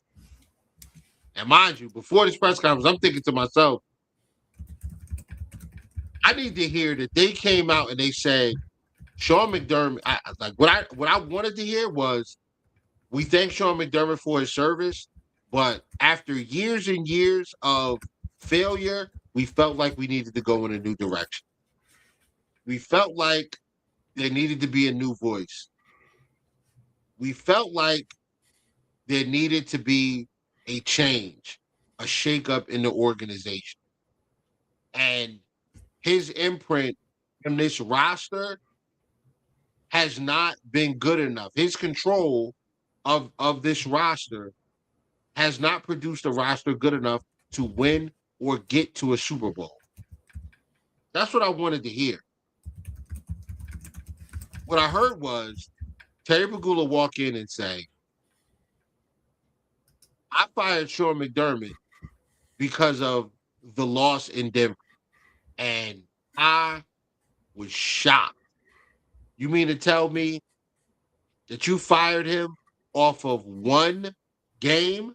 and mind you, before this press conference, I'm thinking to myself, I need to hear that they came out and they said, Sean McDermott, what I wanted to hear was, we thank Sean McDermott for his service, but after years and years of failure, we felt like we needed to go in a new direction. We felt like there needed to be a new voice. We felt like there needed to be a change, a shakeup in the organization. And his imprint on this roster has not been good enough. His control of this roster has not produced a roster good enough to win or get to a Super Bowl. That's what I wanted to hear. What I heard was Terry Pegula walk in and say, I fired Sean McDermott because of the loss in Denver. And I was shocked. You mean to tell me that you fired him off of one game?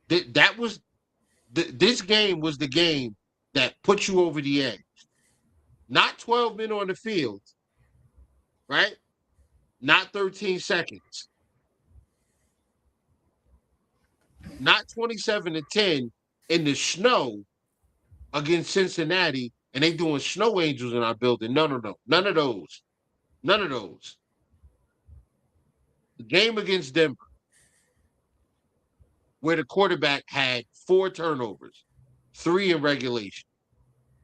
This game was the game that put you over the edge. Not 12 men on the field, right? Not 13 seconds. Not 27-10 in the snow against Cincinnati, and they doing snow angels in our building. No. None of those. The game against Denver, where the quarterback had 4 turnovers, 3 in regulation.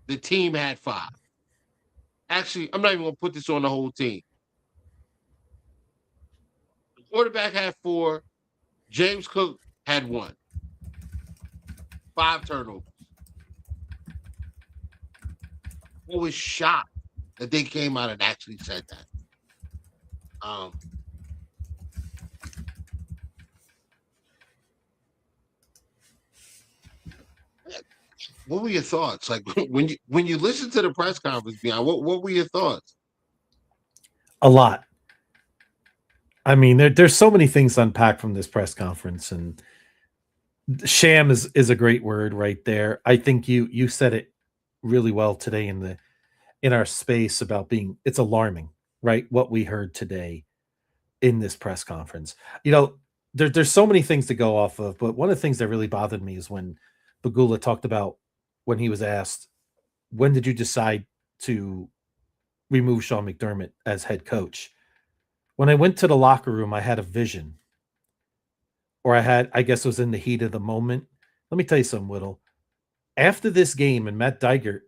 The team had 5. Actually, I'm not even going to put this on the whole team. The quarterback had 4. James Cook had 1. 5 turnovers. I was shocked that they came out and actually said that. What were your thoughts? Like when you listen to the press conference, Beyond, what were your thoughts? A lot. I mean, there's so many things to unpack from this press conference, and sham is a great word right there. I think you said it really well today in our space about it's alarming, right? What we heard today in this press conference. You know, there's so many things to go off of, but one of the things that really bothered me is when Pegula talked about when he was asked, when did you decide to remove Sean McDermott as head coach? When I went to the locker room, I had a vision, or I guess it was in the heat of the moment. Let me tell you something, Whittle. After this game, and Matt Digert,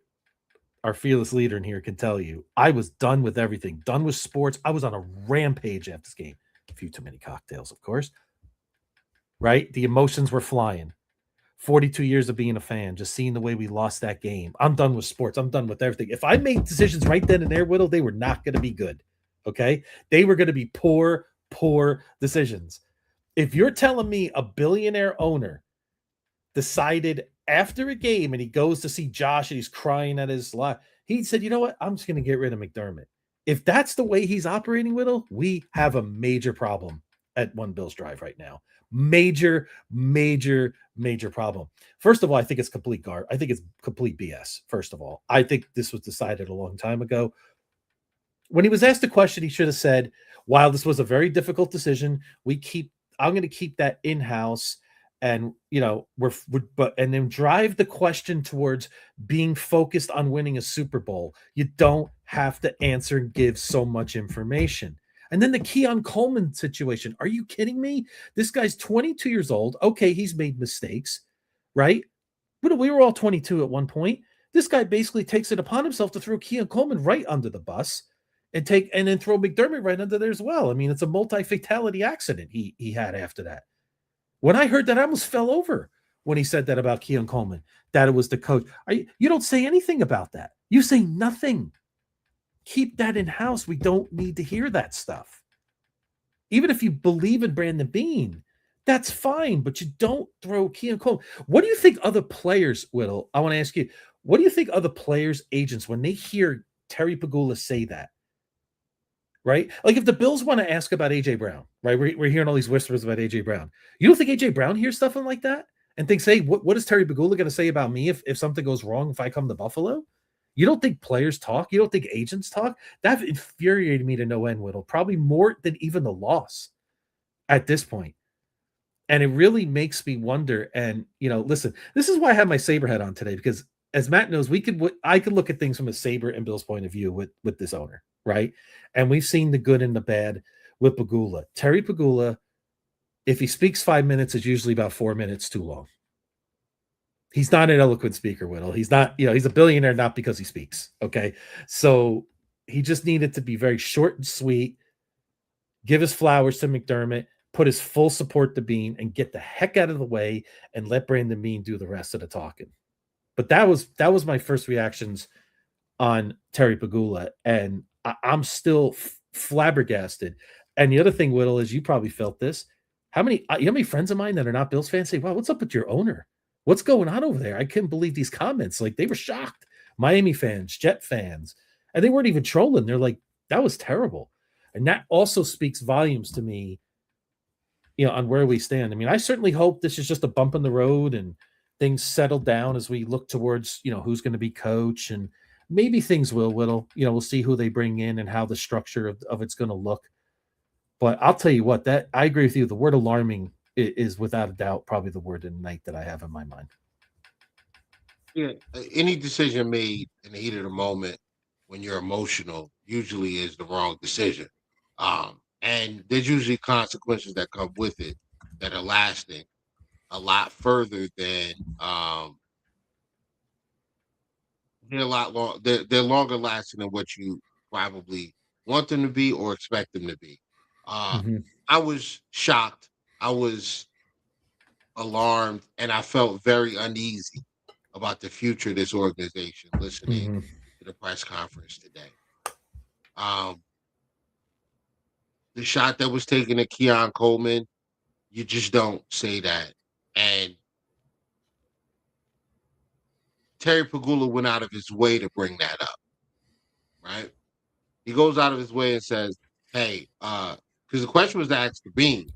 our fearless leader in here, can tell you, I was done with everything, done with sports. I was on a rampage after this game. A few too many cocktails, of course. Right? The emotions were flying. 42 years of being a fan, just seeing the way we lost that game. I'm done with sports. I'm done with everything. If I made decisions right then and there, Whittle, they were not going to be good. Okay? They were going to be poor decisions. If you're telling me a billionaire owner decided after a game and he goes to see Josh and he's crying at his life, He said, you know what? I'm just going to get rid of McDermott. If that's the way he's operating, Whittle, we have a major problem at One Bills Drive right now. Major problem. First of all, I think it's complete I think it's complete BS. First of all, I think this was decided a long time ago. When he was asked a question, he should have said, while this was a very difficult decision, I'm going to keep that in-house, and and then drive the question towards being focused on winning a Super Bowl. You don't have to answer and give so much information. And then the Keon Coleman situation. Are you kidding me? This guy's 22 years old. Okay, he's made mistakes, right? But we were all 22 at one point. This guy basically takes it upon himself to throw Keon Coleman right under the bus and then throw McDermott right under there as well. I mean, it's a multi-fatality accident he had after that. When I heard that, I almost fell over when he said that about Keon Coleman, that it was the coach. You don't say anything about that. You say nothing. Keep that in-house. We don't need to hear that stuff. Even if you believe in Brandon Beane, that's fine, but you don't throw Keon Coleman. What do you think other players, Whittle, I want to ask you, what do you think other players, agents, when they hear Terry Pegula say that, right? Like if the Bills want to ask about A.J. Brown, right? We're hearing all these whispers about A.J. Brown. You don't think A.J. Brown hears stuff like that and thinks, hey, what is Terry Pegula going to say about me if something goes wrong if I come to Buffalo? You don't think players talk? You don't think agents talk? That infuriated me to no end, Whittle, probably more than even the loss at this point. And it really makes me wonder. And, listen, this is why I have my Sabre hat on today, because as Matt knows, I could look at things from a Sabre and Bill's point of view with this owner, right? And we've seen the good and the bad with Pegula. Terry Pegula, if he speaks 5 minutes, it's usually about 4 minutes too long. He's not an eloquent speaker, Whittle. He's not, he's a billionaire, not because he speaks. Okay. So he just needed to be very short and sweet, give his flowers to McDermott, put his full support to Beane, and get the heck out of the way and let Brandon Beane do the rest of the talking. But that was my first reactions on Terry Pegula. And I'm still flabbergasted. And the other thing, Whittle, is you probably felt this. How many friends of mine that are not Bills fans say, wow, what's up with your owner? What's going on over there? I couldn't believe these comments. Like, they were shocked. Miami fans, Jet fans, and they weren't even trolling. They're like, that was terrible. And that also speaks volumes to me, on where we stand. I mean, I certainly hope this is just a bump in the road and things settle down as we look towards, who's going to be coach, and maybe things will, Whittle. We'll see who they bring in and how the structure of it's going to look. But I'll tell you what, that I agree with you. The word alarming is without a doubt probably the word of the night that I have in my mind. Yeah, any decision made in the heat of the moment when you're emotional usually is the wrong decision. And there's usually consequences that come with it that are lasting a lot further than they're a lot long. They're longer lasting than what you probably want them to be or expect them to be. I was shocked. I was alarmed, and I felt very uneasy about the future of this organization listening to the press conference today. The shot that was taken at Keon Coleman, you just don't say that. And Terry Pegula went out of his way to bring that up, right? He goes out of his way and says, hey, because the question was asked to Beane,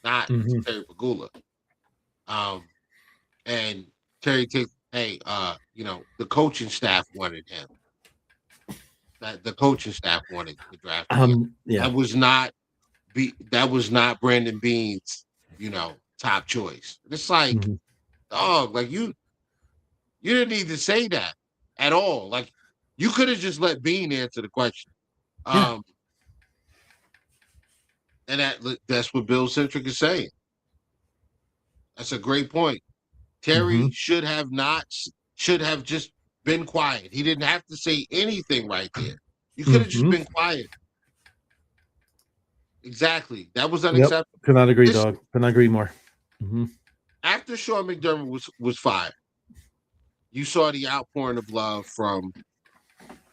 not to Terry Pegula. And Terry takes, hey, the coaching staff wanted him. That the coaching staff wanted to draft him. Yeah. That was not Brandon Beane's, top choice. It's like, dog, like you didn't need to say that at all. Like, you could have just let Beane answer the question. And that's what Bill Centric is saying. That's a great point. Terry should have just been quiet. He didn't have to say anything right there. You could have just been quiet. Exactly. That was unacceptable. Yep. Could not agree, dog. Could not agree more. After Sean McDermott was fired, you saw the outpouring of love from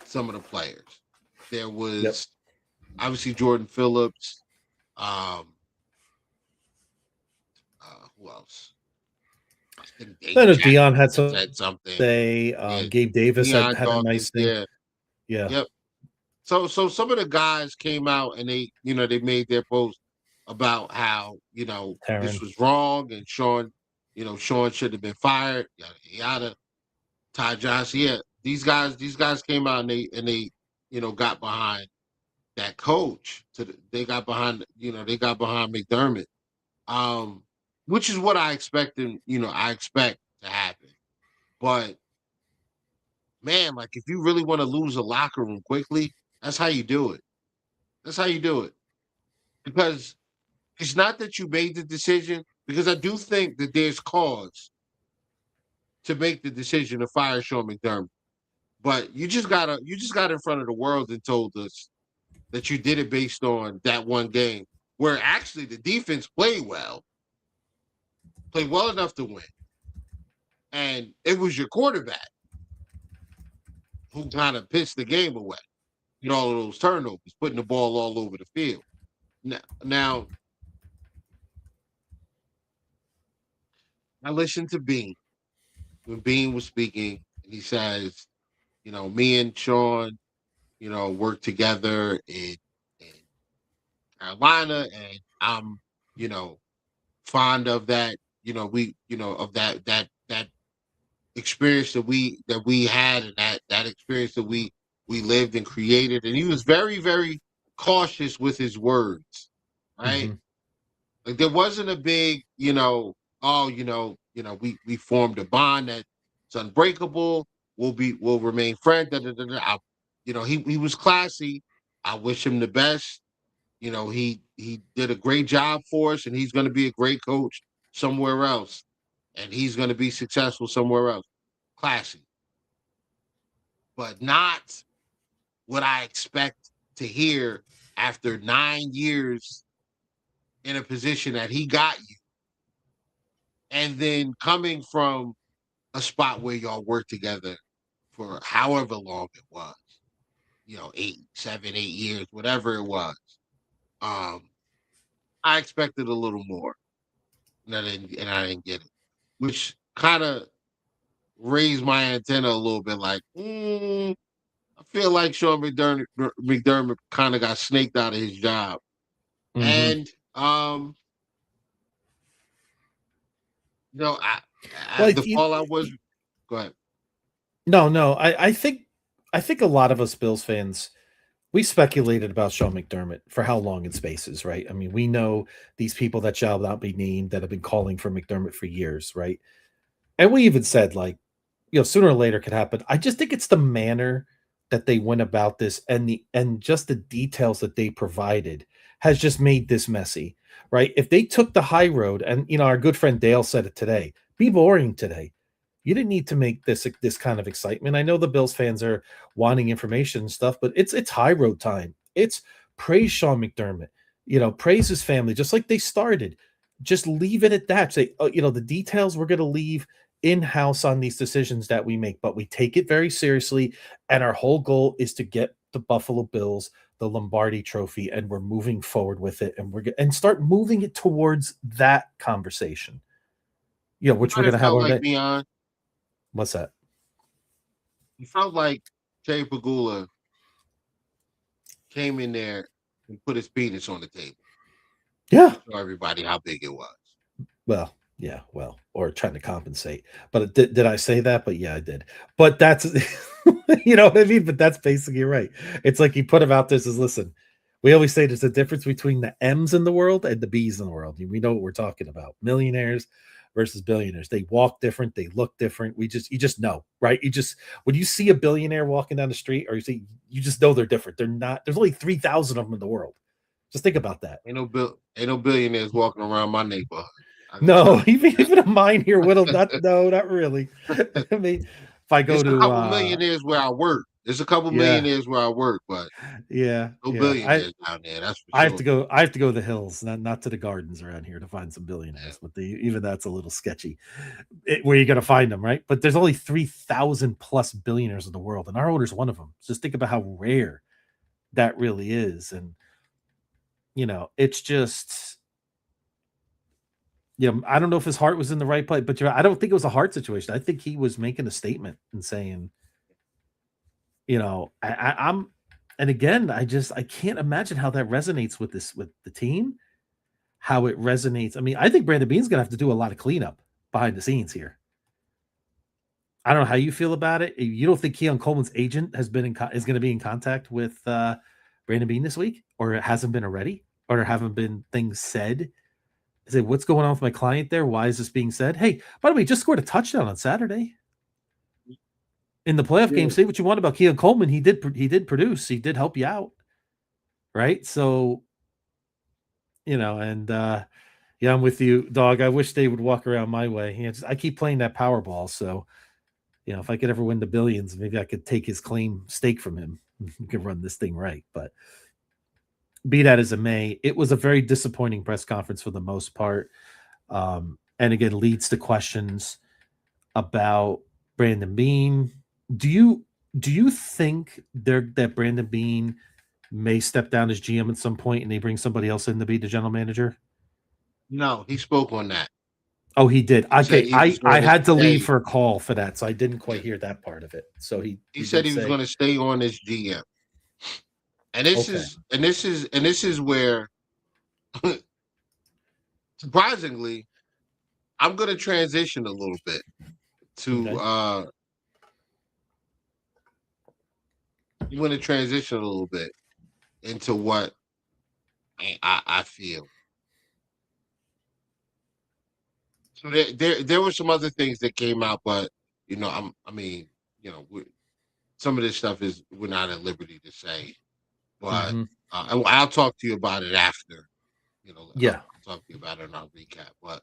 some of the players. There was obviously Jordan Phillips. Who else? I know Dion had something. Gabe Davis had a nice thing. Yeah. Yeah. Yep. So some of the guys came out and they made their post about how, this Taryn. was wrong and Sean should have been fired, yada yada. Ty Johnson, yeah. These guys came out and they got behind that coach. They got behind McDermott. Um, which is what I expected, I expect to happen. But man, like if you really want to lose a locker room quickly, that's how you do it. That's how you do it. Because it's not that you made the decision, because I do think that there's cause to make the decision to fire Sean McDermott. But you just got in front of the world and told us that you did it based on that one game where actually the defense played well enough to win. And it was your quarterback who kind of pissed the game away. All of those turnovers, putting the ball all over the field. Now I listened to Bean when Bean was speaking, and he says, me and Sean, work together in Carolina, and I'm, fond of that, of that experience that we had, and that experience that we lived and created. And he was very, very cautious with his words, right? Mm-hmm. Like there wasn't a big, we formed a bond that's unbreakable. We'll remain friends. Da, da, da, da. He was classy. I wish him the best. He did a great job for us, and he's going to be a great coach somewhere else, and he's going to be successful somewhere else. Classy, but not what I expect to hear after 9 years in a position that he got you, and then coming from a spot where y'all worked together for however long it was, 8 years, whatever it was. I expected a little more, and I didn't get it, which kind of raised my antenna a little bit. Like, I feel like Sean McDermott kind of got snaked out of his job, Mm-hmm. and I Well, the fallout was. Go ahead. no. I think a lot of us Bills fans, we speculated about Sean McDermott for how long in spaces, right? I mean, we know these people that shall not be named that have been calling for McDermott for years, right? And we even said, like, sooner or later could happen. I just think it's the manner that they went about this, and just the details that they provided has just made this messy, right? If they took the high road, and our good friend Dale said it today, be boring today. You didn't need to make this kind of excitement. I know the Bills fans are wanting information and stuff, but it's high road time. It's praise Sean McDermott, praise his family, just like they started. Just leave it at that. Say, the details we're going to leave in-house on these decisions that we make, but we take it very seriously, and our whole goal is to get the Buffalo Bills the Lombardi trophy, and we're moving forward with it, and start moving it towards that conversation, which we're going to have Felt over like there. Beyond. What's that? You felt like Terry Pegula came in there and put his penis on the table. Yeah. Show everybody how big it was. Well, yeah, or trying to compensate. But did I say that? But yeah, I did. But that's, you know what I mean? But that's basically right. It's like he put him out there as, listen, we always say there's a difference between the M's in the world and the B's in the world. We know what we're talking about. Millionaires versus billionaires. They walk different. They look different. You just know, right? When you see a billionaire walking down the street, or you just know they're different. They're not, there's only 3,000 of them in the world. Just think about that. Ain't no billionaires walking around my neighborhood. No, even a mine here, Whittle. Not really. I mean, if I go There's to a couple millionaires where I work. There's a couple millionaires where I work, but no billionaires down there. That's for sure. I have to go. I have to go to the hills, not to the gardens around here to find some billionaires. But even that's a little sketchy. Where you going to find them, right? But there's only 3,000 plus billionaires in the world, and our owner's one of them. Just think about how rare that really is, and it's just. I don't know if his heart was in the right place, but I don't think it was a heart situation. I think he was making a statement and saying, I'm, and again, I can't imagine how that resonates with the team, how it resonates. I mean, I think Brandon Beane's going to have to do a lot of cleanup behind the scenes here. I don't know how you feel about it. You don't think Keon Coleman's agent is going to be in contact with Brandon Beane this week, or it hasn't been already, or there haven't been things said? I say, what's going on with my client there? Why is this being said? Hey, by the way, he just scored a touchdown on Saturday in the playoff game. Say what you want about Keon Coleman. He did produce. He did help you out, right? So, and yeah, I'm with you, dog. I wish they would walk around my way. I keep playing that Powerball, so if I could ever win the billions, maybe I could take his claim stake from him. We could run this thing right. But be that as it may, it was a very disappointing press conference for the most part. And again, leads to questions about Brandon Beane. Do you think that Brandon Beane may step down as GM at some point and they bring somebody else in to be the general manager? No, he spoke on that. Oh, he did. Okay, I had to leave for a call for that, so I didn't quite hear that part of it. So he said he was going to stay on as GM, and this is where, surprisingly, I'm going to transition a little bit to. I'm going to transition a little bit into what I feel. So there were some other things that came out, but some of this stuff we're not at liberty to say, but I'll talk to you about it after. I'll talk to you about it in our recap. But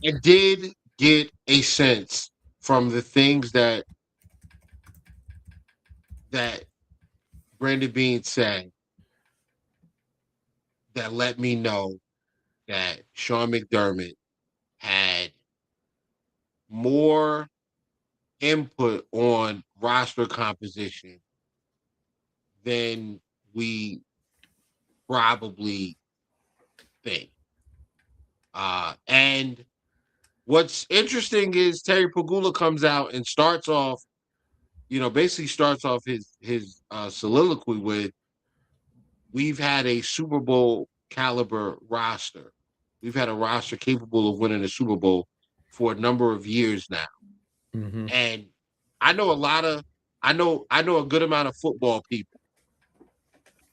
I did get a sense from the things that Brandon Beane said that let me know that Sean McDermott had more input on roster composition than we probably think. And what's interesting is Terry Pegula comes out and starts off his soliloquy with, we've had a Super Bowl caliber roster. We've had a roster capable of winning a Super Bowl for a number of years now. Mm-hmm. And I know a good amount of football people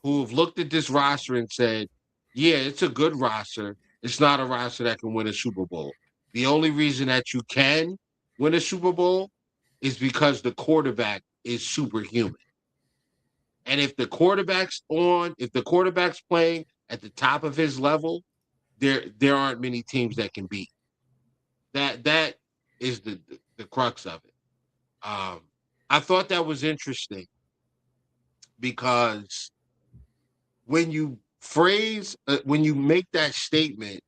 who have looked at this roster and said, yeah, it's a good roster. It's not a roster that can win a Super Bowl. The only reason that you can win a Super Bowl is because the quarterback is superhuman. And if the quarterback's playing at the top of his level, there aren't many teams that can beat. That is the crux of it. I thought that was interesting because when you make that statement,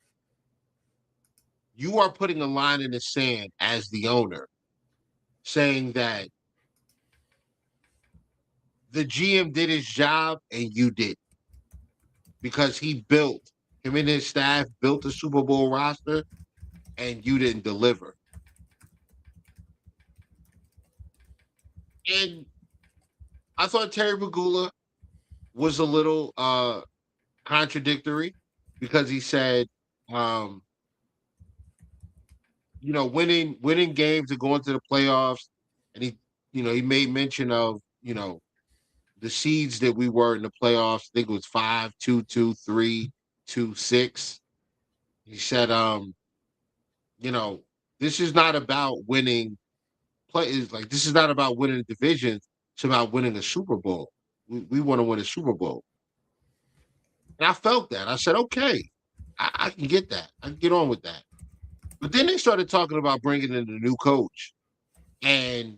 you are putting a line in the sand as the owner, saying that the GM did his job and you didn't, because him and his staff built a Super Bowl roster and you didn't deliver. And I thought Terry Pegula was a little contradictory, because he said, winning games and going to the playoffs, and he made mention of the seeds that we were in the playoffs. I think it was 5, 2, 2, 3, 2, 6. He said, this is not about winning this is not about winning divisions. It's about winning a Super Bowl. We want to win a Super Bowl. And I felt that. I said, okay, I can get that. I can get on with that. But then they started talking about bringing in a new coach. And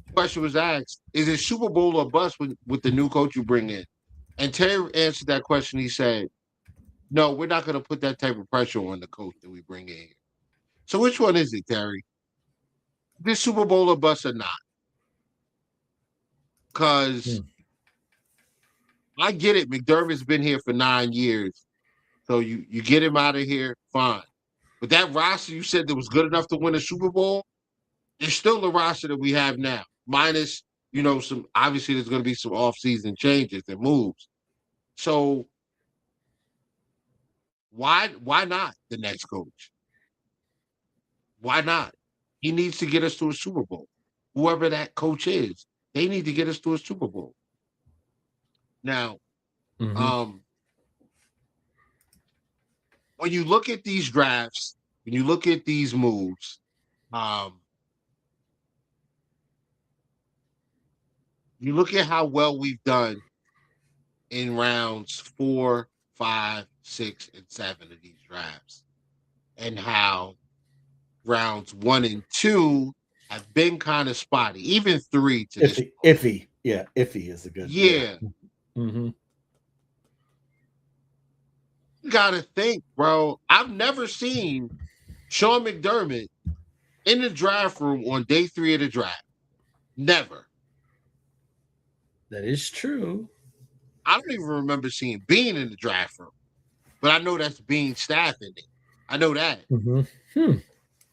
the question was asked, is it Super Bowl or bust with the new coach you bring in? And Terry answered that question. He said, no, we're not going to put that type of pressure on the coach that we bring in. So which one is it, Terry? This Super Bowl or bust or not? Because I get it. McDermott's been here for 9 years. So you get him out of here, fine. But that roster you said that was good enough to win a Super Bowl, it's still the roster that we have now. Minus, some obviously there's going to be some offseason changes and moves. So why not the next coach? Why not? He needs to get us to a Super Bowl. Whoever that coach is, they need to get us to a Super Bowl. Now, when you look at these drafts, when you look at these moves, you look at how well we've done in rounds 4, 5, 6, and 7 of these drafts, and how rounds 1 and 2 have been kind of spotty, even 3 to this point. Iffy. Yeah, iffy is a good. Yeah. Mm-hmm. You gotta think, bro. I've never seen Sean McDermott in the draft room on day 3 of the draft. Never. That is true. I don't even remember seeing Bean in the draft room, but I know that's Bean staff in there. I know that.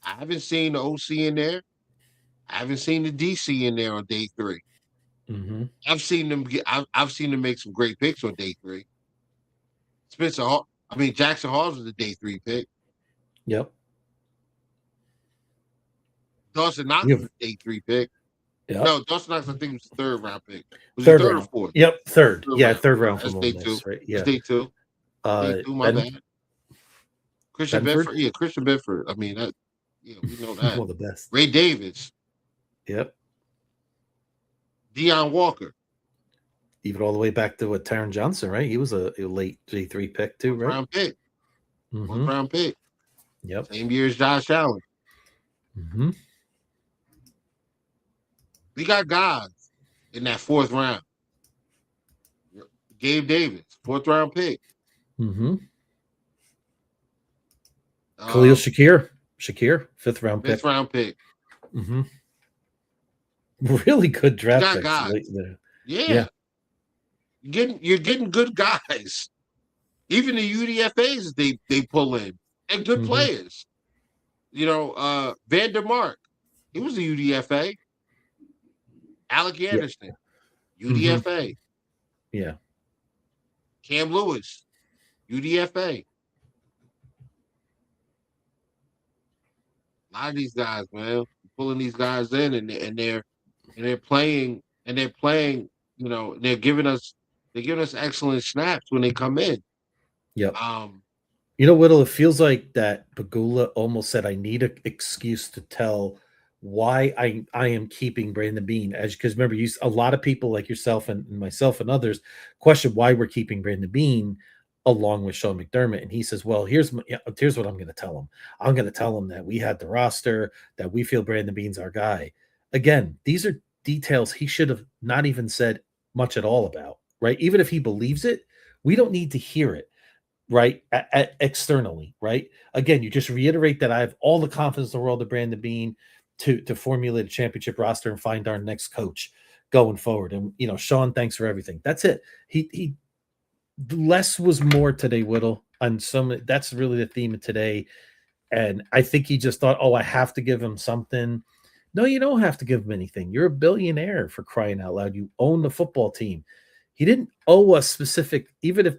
I haven't seen the OC in there. I haven't seen the DC in there on day 3. I've seen them I've seen them make some great picks on day 3. Jackson Halls was a day 3 pick. Yep. Dawson Knox was a day 3 pick. Yep. No, Dawson Knox, I think, was the 3rd round pick. Was third it 3rd round. or 4th? Yep, 3rd. Round. Third round That's from day Ole 2. Miss, right? Yeah. Day 2. Day 2, my bad. Christian Bedford. Yeah, Christian Bedford. I mean, we know that. One of the best. Ray Davis. Yep. Deion Walker. Even all the way back to Taron Johnson, right? He was a late J3 pick too, right? Round pick. 1st round pick. Yep. Same year as Josh Allen. We got guys in that 4th round. Gabe Davis, 4th round pick. Khalil Shakir, 5th round pick. 5th round pick. Really good draft picks guys. late there. Yeah. You're getting good guys. Even the UDFAs they pull in. And good players. Van der Mark, he was a UDFA. Alec Anderson, UDFA. Yeah. Cam Lewis, UDFA. A lot of these guys, man, pulling these guys in, and they're playing, they're giving us excellent snaps when they come in. Yep. Whittle, it feels like that Pegula almost said, I need an excuse to tell why I am keeping Brandon Beane, because remember, a lot of people like yourself and myself and others question why we're keeping Brandon Beane along with Sean McDermott, and he says, well, here's what I'm going to tell him. I'm going to tell him that we had the roster, that we feel Brandon Beane's our guy. Again, these are details he should have not even said much at all about, right? Even if he believes it, we don't need to hear it, right? Externally, right? Again, you just reiterate that I have all the confidence in the world of Brandon Beane to formulate a championship roster and find our next coach going forward. And, Sean, thanks for everything. That's it. He less was more today, Whittle. That's really the theme of today. And I think he just thought, I have to give him something. No, you don't have to give him anything. You're a billionaire, for crying out loud. You own the football team. He didn't owe us specific, even if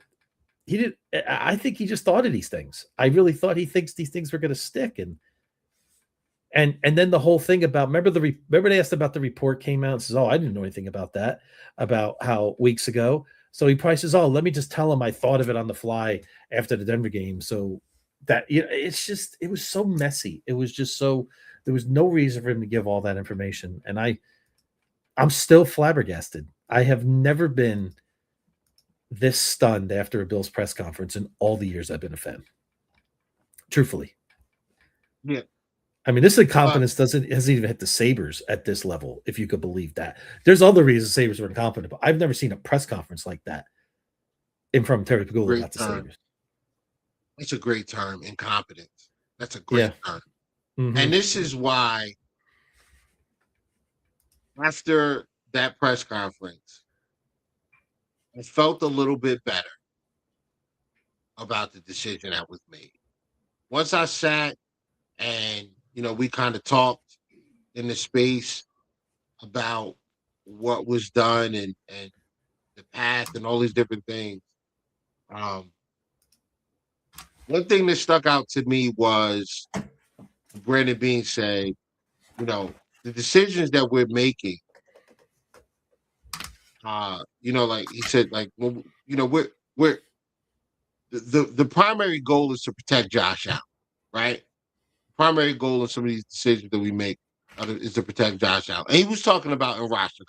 he didn't. I think he just thought of these things. I really thought he thinks these things were going to stick. And then the whole thing about, remember they asked about the report came out and says, I didn't know anything about that, about how weeks ago. So he probably says, let me just tell him I thought of it on the fly after the Denver game. So that, it was so messy. It was just there was no reason for him to give all that information. And I'm still flabbergasted. I have never been this stunned after a Bills press conference in all the years I've been a fan. Truthfully. Yeah. I mean, this incompetence hasn't even hit the Sabres at this level, if you could believe that. There's other reasons Sabres were incompetent, but I've never seen a press conference like that from Terry Pegula about the Sabres. It's a great term, incompetence. That's a great term. And this is why, after that press conference, I felt a little bit better about the decision that was made. once I sat and, we kind of talked in the space about what was done and the path and all these different things. One thing that stuck out to me was Brandon Beane saying, the decisions that we're making, like he said, like, well, we're the primary goal is to protect Josh Allen, right? Primary goal in some of these decisions that we make is to protect Josh Allen. And he was talking about in roster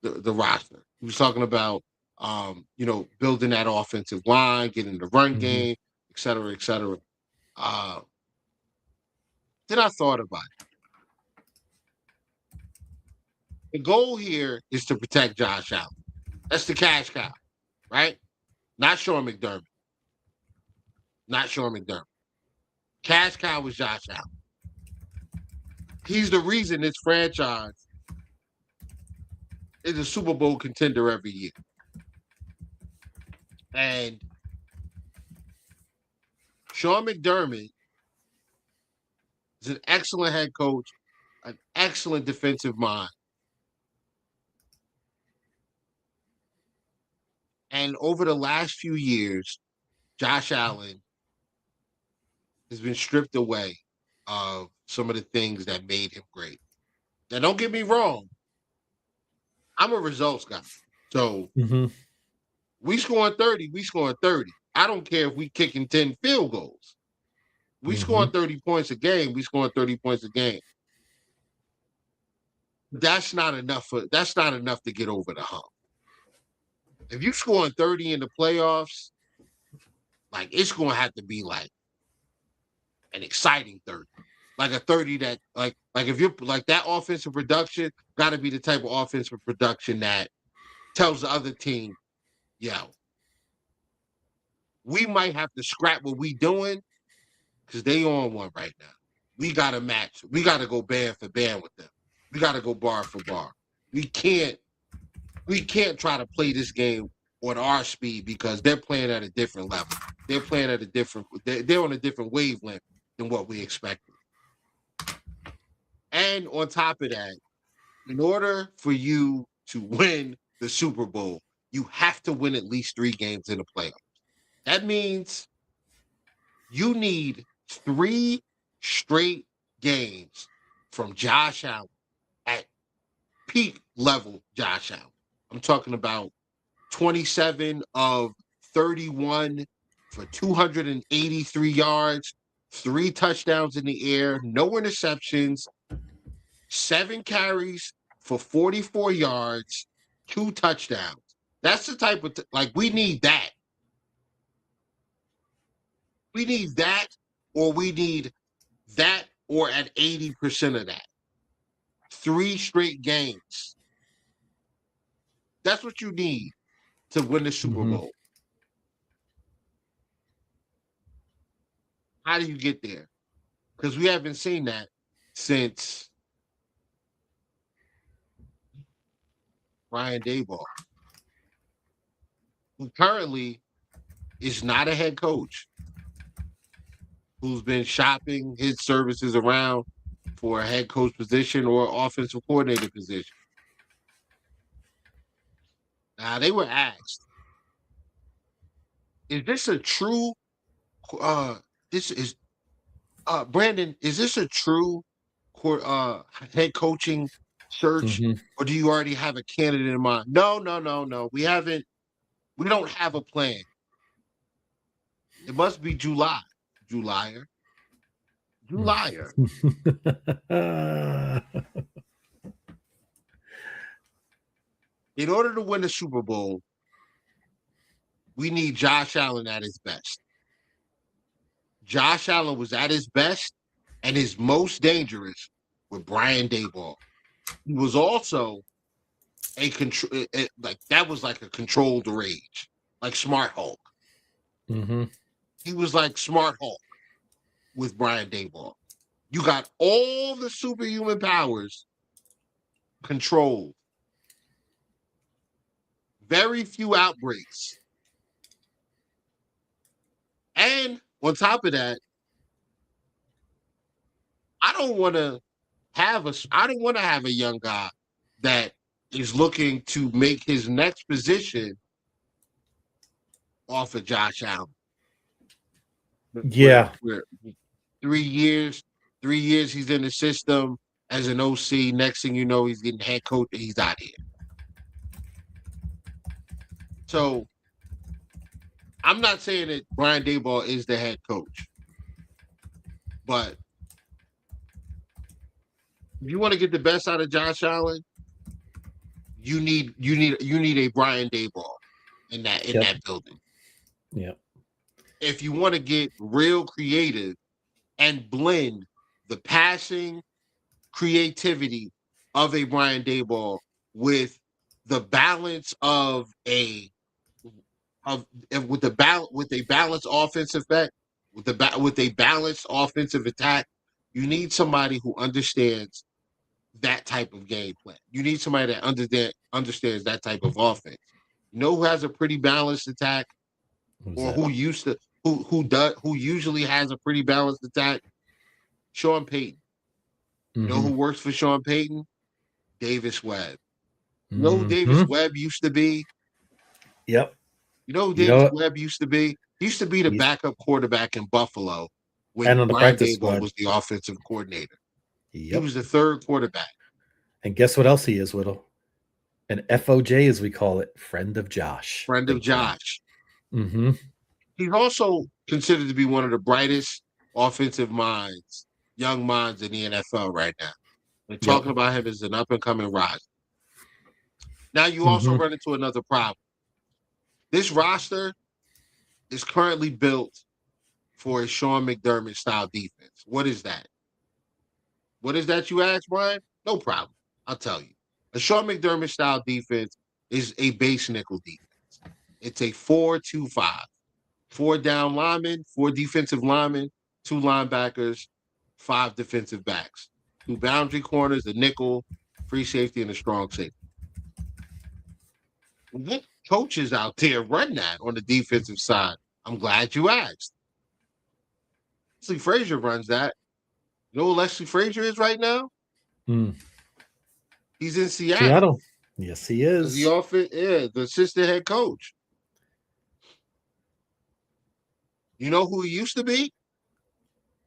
the roster. He was talking about, building that offensive line, getting the run game, et cetera, et cetera. Then I thought about it. The goal here is to protect Josh Allen. That's the cash cow, right? Not Sean McDermott. Cash cow was Josh Allen. He's the reason this franchise is a Super Bowl contender every year. And Sean McDermott is an excellent head coach, an excellent defensive mind. And over the last few years, Josh Allen has been stripped away of some of the things that made him great. Now, don't get me wrong. I'm a results guy. So we scoring 30, we scoring 30. I don't care if we kicking 10 field goals. We scoring 30 points a game, we scoring 30 points a game. That's not enough to get over the hump. If you scoring 30 in the playoffs, like, it's going to have to be like an exciting 30. Like a 30 that like if you're like that offensive production, got to be the type of offensive production that tells the other team, yo, we might have to scrap what we doing because they on one right now. We got to match. We got to go band for band with them. We got to go bar for bar. We can't try to play this game on our speed because they're playing at a different level. They're playing at they're on a different wavelength than what we expected. And on top of that, in order for you to win the Super Bowl, you have to win at least 3 games in the playoffs. That means you need 3 straight games from Josh Allen at peak level Josh Allen. I'm talking about 27 of 31 for 283 yards, 3 touchdowns in the air, no interceptions, 7 carries for 44 yards, 2 touchdowns. That's the type of we need that. We need that, or we need that, or at 80% of that. 3 straight games. That's what you need to win the Super Bowl. How do you get there? Because we haven't seen that since Brian Daboll, who currently is not a head coach, who's been shopping his services around for a head coach position or offensive coordinator position. Now, they were asked, is this a true, Brandon, is this a true head coaching search, or do you already have a candidate in mind? No. We don't have a plan. It must be July. Julier. In order to win the Super Bowl, we need Josh Allen at his best. Josh Allen was at his best and his most dangerous with Brian Daboll. He was also that was like a controlled rage, like Smart Hulk. He was like Smart Hulk with Brian Daboll. You got all the superhuman powers controlled. Very few outbreaks. And on top of that, I don't want to have a young guy that is looking to make his next position off of Josh Allen. Yeah. We're 3 years he's in the system as an OC. Next thing you know, he's getting head coach and he's out here. So I'm not saying that Brian Daboll is the head coach, but if you want to get the best out of Josh Allen, you need a Brian Daboll in that building. Yeah. If you want to get real creative and blend the passing creativity of a Brian Daboll with the balance of a balanced offensive effect, with a balanced offensive attack, you need somebody who understands that type of game plan. You need somebody that understands that type of offense. You know who has a pretty balanced attack, who usually has a pretty balanced attack? Sean Payton. You know who works for Sean Payton? Davis Webb. You know who Davis Webb used to be? Yep. You know who Davis Webb used to be? He used to be the backup quarterback in Buffalo when Brian Daboll was the offensive coordinator. Yep. He was the third quarterback. And guess what else he is, Whittle? An FOJ, as we call it, friend of Josh. Friend of Josh. Mm-hmm. He's also considered to be one of the brightest offensive minds, young minds in the NFL right now. They're talking about him as an up-and-coming riser. Now, you also run into another problem. This roster is currently built for a Sean McDermott style defense. What is that? What is that, you ask, Brian? No problem. I'll tell you. A Sean McDermott style defense is a base nickel defense. It's a 4-2-5. 4 down linemen, 4 defensive linemen, 2 linebackers, 5 defensive backs. 2 boundary corners, a nickel, free safety, and a strong safety. What coaches out there run that on the defensive side? I'm glad you asked. Leslie Frazier runs that. You know who Leslie Frazier is right now? He's in Seattle. Yes, he is. The assistant head coach. You know who he used to be?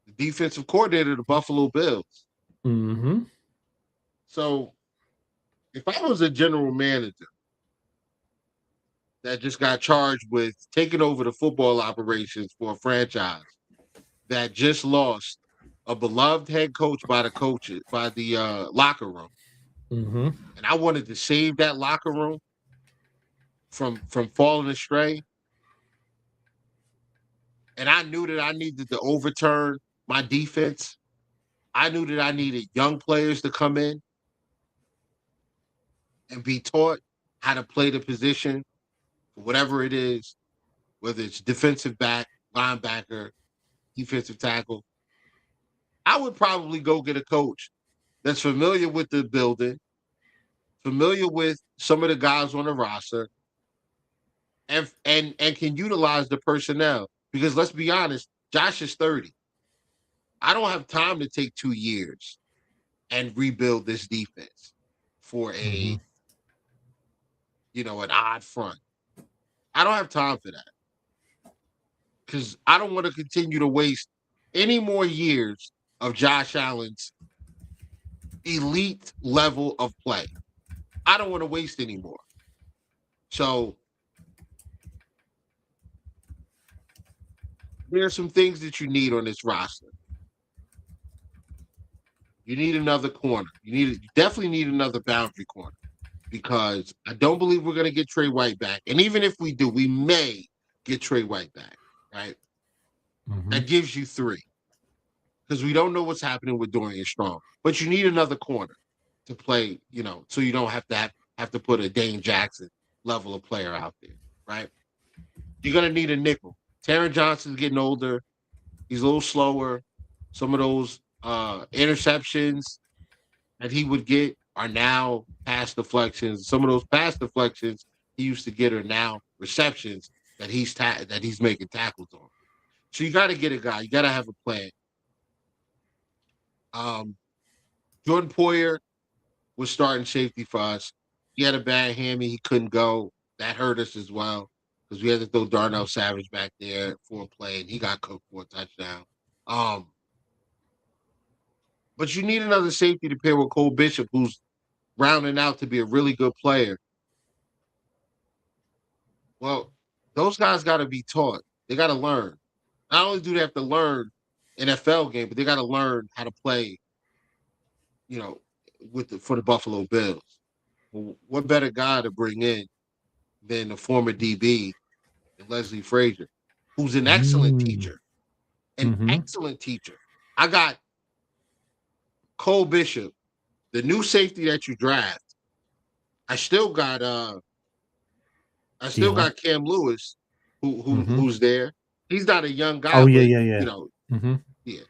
The defensive coordinator of the Buffalo Bills. Mm-hmm. So if I was a general manager that just got charged with taking over the football operations for a franchise that just lost a beloved head coach by the locker room, and I wanted to save that locker room from falling astray, and I knew that I needed to overturn my defense. I knew that I needed young players to come in and be taught how to play the position, whatever it is, whether it's defensive back, linebacker, defensive tackle. I would probably go get a coach that's familiar with the building, familiar with some of the guys on the roster, and can utilize the personnel. Because let's be honest, Josh is 30. I don't have time to take 2 years and rebuild this defense for an odd front. I don't have time for that. Because I don't want to continue to waste any more years of Josh Allen's elite level of play. I don't want to waste any more. So there are some things that you need on this roster. You need another corner. You definitely need another boundary corner, because I don't believe we're going to get Trey White back. And even if we do, we may get Trey White back, right? That gives you 3, because we don't know what's happening with Dorian Strong. But you need another corner to play, so you don't have to put a Dane Jackson level of player out there, right? You're going to need a nickel. Taron Johnson's getting older. He's a little slower. Some of those interceptions that he would get are now pass deflections. Some of those pass deflections he used to get are now receptions that he's making tackles on. So you got to get a guy. You got to have a plan. Jordan Poyer was starting safety for us. He had a bad hammy. He couldn't go. That hurt us as well because we had to throw Darnell Savage back there for a play, and he got cooked for a touchdown. But you need another safety to pair with Cole Bishop, who's rounding out to be a really good player. Well, those guys got to be taught. They got to learn. Not only do they have to learn NFL game, but they got to learn how to play, for the Buffalo Bills. Well, what better guy to bring in than the former DB and Leslie Frazier, who's an excellent teacher. Excellent teacher. I got Cole Bishop, the new safety that you draft. I still got Cam Lewis, who's there. He's not a young guy. Oh but, yeah. Yeah.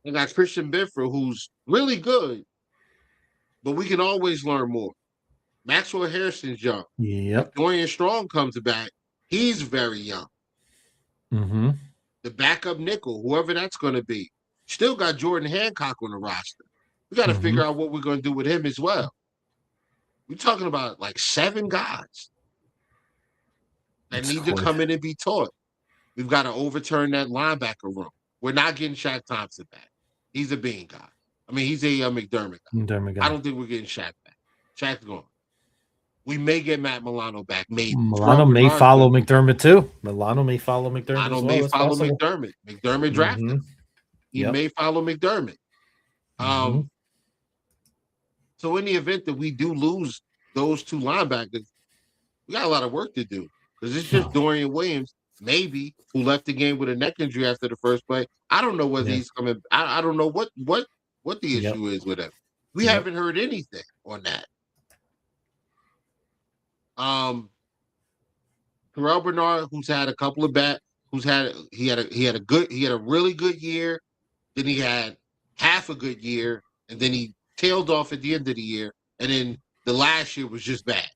I got Christian Benford, who's really good, but we can always learn more. Maxwell Harrison's young. Yep. If Dorian Strong comes back, he's very young. The backup nickel, whoever that's going to be, still got Jordan Hancock on the roster. We got to figure out what we're going to do with him as well. We're talking about like 7 guys that need to come in and be taught. We've got to overturn that linebacker room. We're not getting Shaq Thompson back. He's a Bean guy. I mean, he's a McDermott guy. I don't think we're getting Shaq back. Shaq's gone. We may get Matt Milano back. Maybe Milano may follow McDermott too. Milano may follow McDermott. Milano may follow McDermott. McDermott drafted him. He may follow McDermott. So in the event that we do lose those 2 linebackers, we got a lot of work to do because it's just Dorian Williams, maybe, who left the game with a neck injury after the first play. I don't know whether he's coming. I don't know what the issue is with him. We haven't heard anything on that. Terrell Bernard, who's had a couple of he had a really good year, then he had half a good year, and then he tailed off at the end of the year, and then the last year was just bad.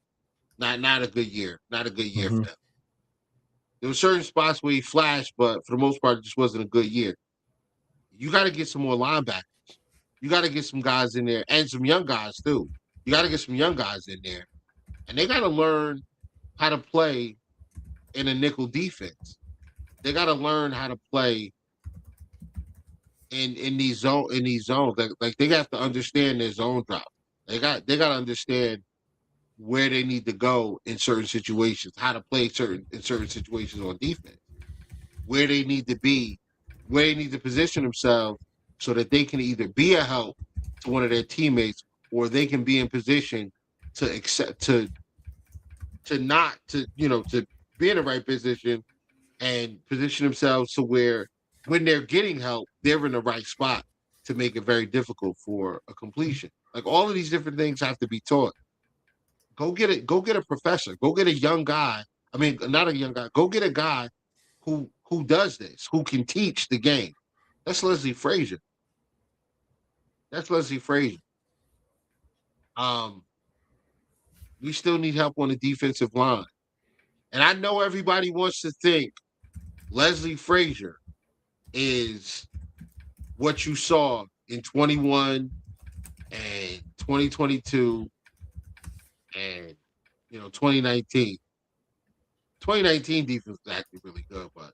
Not a good year. Not a good year for him. There were certain spots where he flashed, but for the most part, it just wasn't a good year. You got to get some more linebackers. You got to get some guys in there, and some young guys too. You got to get some young guys in there, and they got to learn how to play in a nickel defense. They got to learn how to play in these zones. Like they have to understand their zone drop. They got to understand where they need to go in certain situations, how to play in certain situations on defense, where they need to be, where they need to position themselves so that they can either be a help to one of their teammates or they can be in position to be in the right position and position themselves to where when they're getting help, they're in the right spot to make it very difficult for a completion. Like all of these different things have to be taught. Go get a professor. Go get a young guy. I mean, not a young guy. Go get a guy who does this, who can teach the game. That's Leslie Frazier. We still need help on the defensive line. And I know everybody wants to think Leslie Frazier is what you saw in 21 and 2022 and 2019. 2019 defense was actually really good, but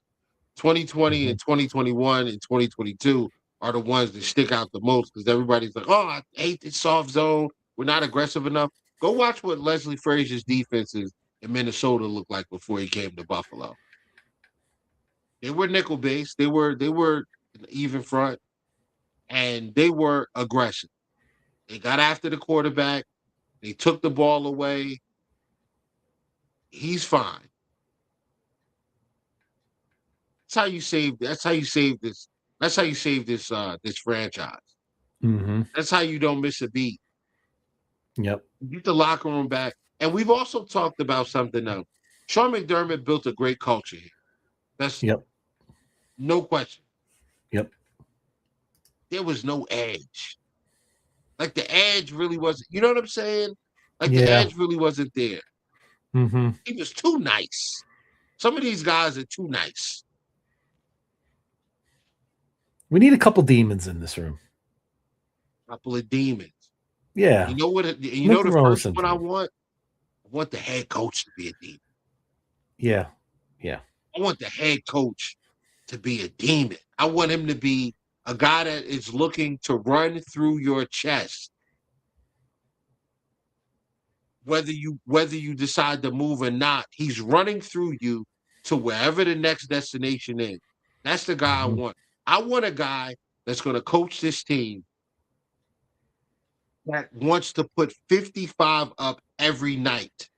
2020 and 2021 and 2022 are the ones that stick out the most because everybody's like, oh, I hate this soft zone. We're not aggressive enough. Go watch what Leslie Frazier's defenses in Minnesota looked like before he came to Buffalo. They were nickel based. They were an even front, and they were aggressive. They got after the quarterback. They took the ball away. He's fine. That's how you save this. That's how you save this franchise. That's how you don't miss a beat. Yep. Get the locker room back. And we've also talked about something else. Sean McDermott built a great culture here. That's no question. Yep. There was no edge. Like the edge really wasn't, you know what I'm saying? Like the edge really wasn't there. He was too nice. Some of these guys are too nice. We need a couple demons in this room. couple of demons. Yeah. You know what? You know Nothing the wrong with first some one I demons. want? I want the head coach to be a demon. Yeah. Yeah. I want the head coach to be a demon. I want him to be a guy that is looking to run through your chest. Whether you decide to move or not, he's running through you to wherever the next destination is. That's the guy I want. I want a guy that's going to coach this team that wants to put 55 up every night,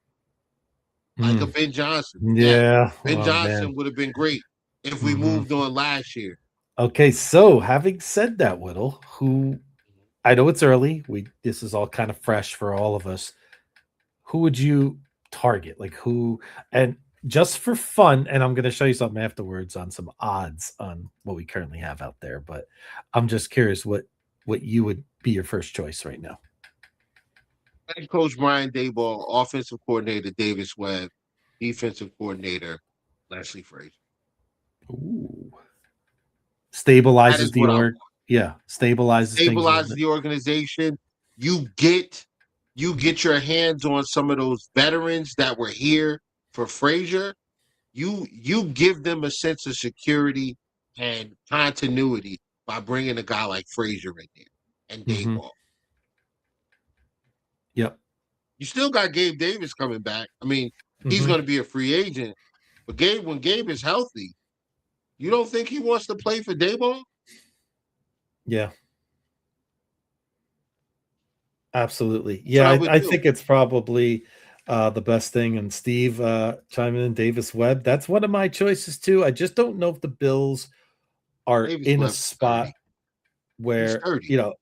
like a Mm. Ben Johnson. Yeah, Yeah. Ben Oh man. Johnson would have been great if we Mhm. moved on last year. Okay, so having said that, Whittle, who I know it's early. This is all kind of fresh for all of us. Who would you target? Like who? And just for fun, and I'm going to show you something afterwards on some odds on what we currently have out there. But I'm just curious what you would be your first choice right now. Head coach Brian Daboll, offensive coordinator Davis Webb, defensive coordinator Leslie Frazier. Ooh. That Stabilizes is the what I org. Yeah, stabilizes things a little stabilize bit. the organization. You get your hands on some of those veterans that were here for Frazier. You give them a sense of security and continuity by bringing a guy like Frazier in there and Mm-hmm. Dayball. Yep. You still got Gabe Davis coming back. I mean, he's Mm-hmm. going to be a free agent, but when Gabe is healthy, you don't think he wants to play for Dayball? Yeah. Absolutely. That's what Yeah, I I, would I do. think it's probably the best thing. And Steve chiming in, Davis Webb. That's one of my choices too. I just don't know if the Bills are Davis in a Webb's 30. spot He's where, 30.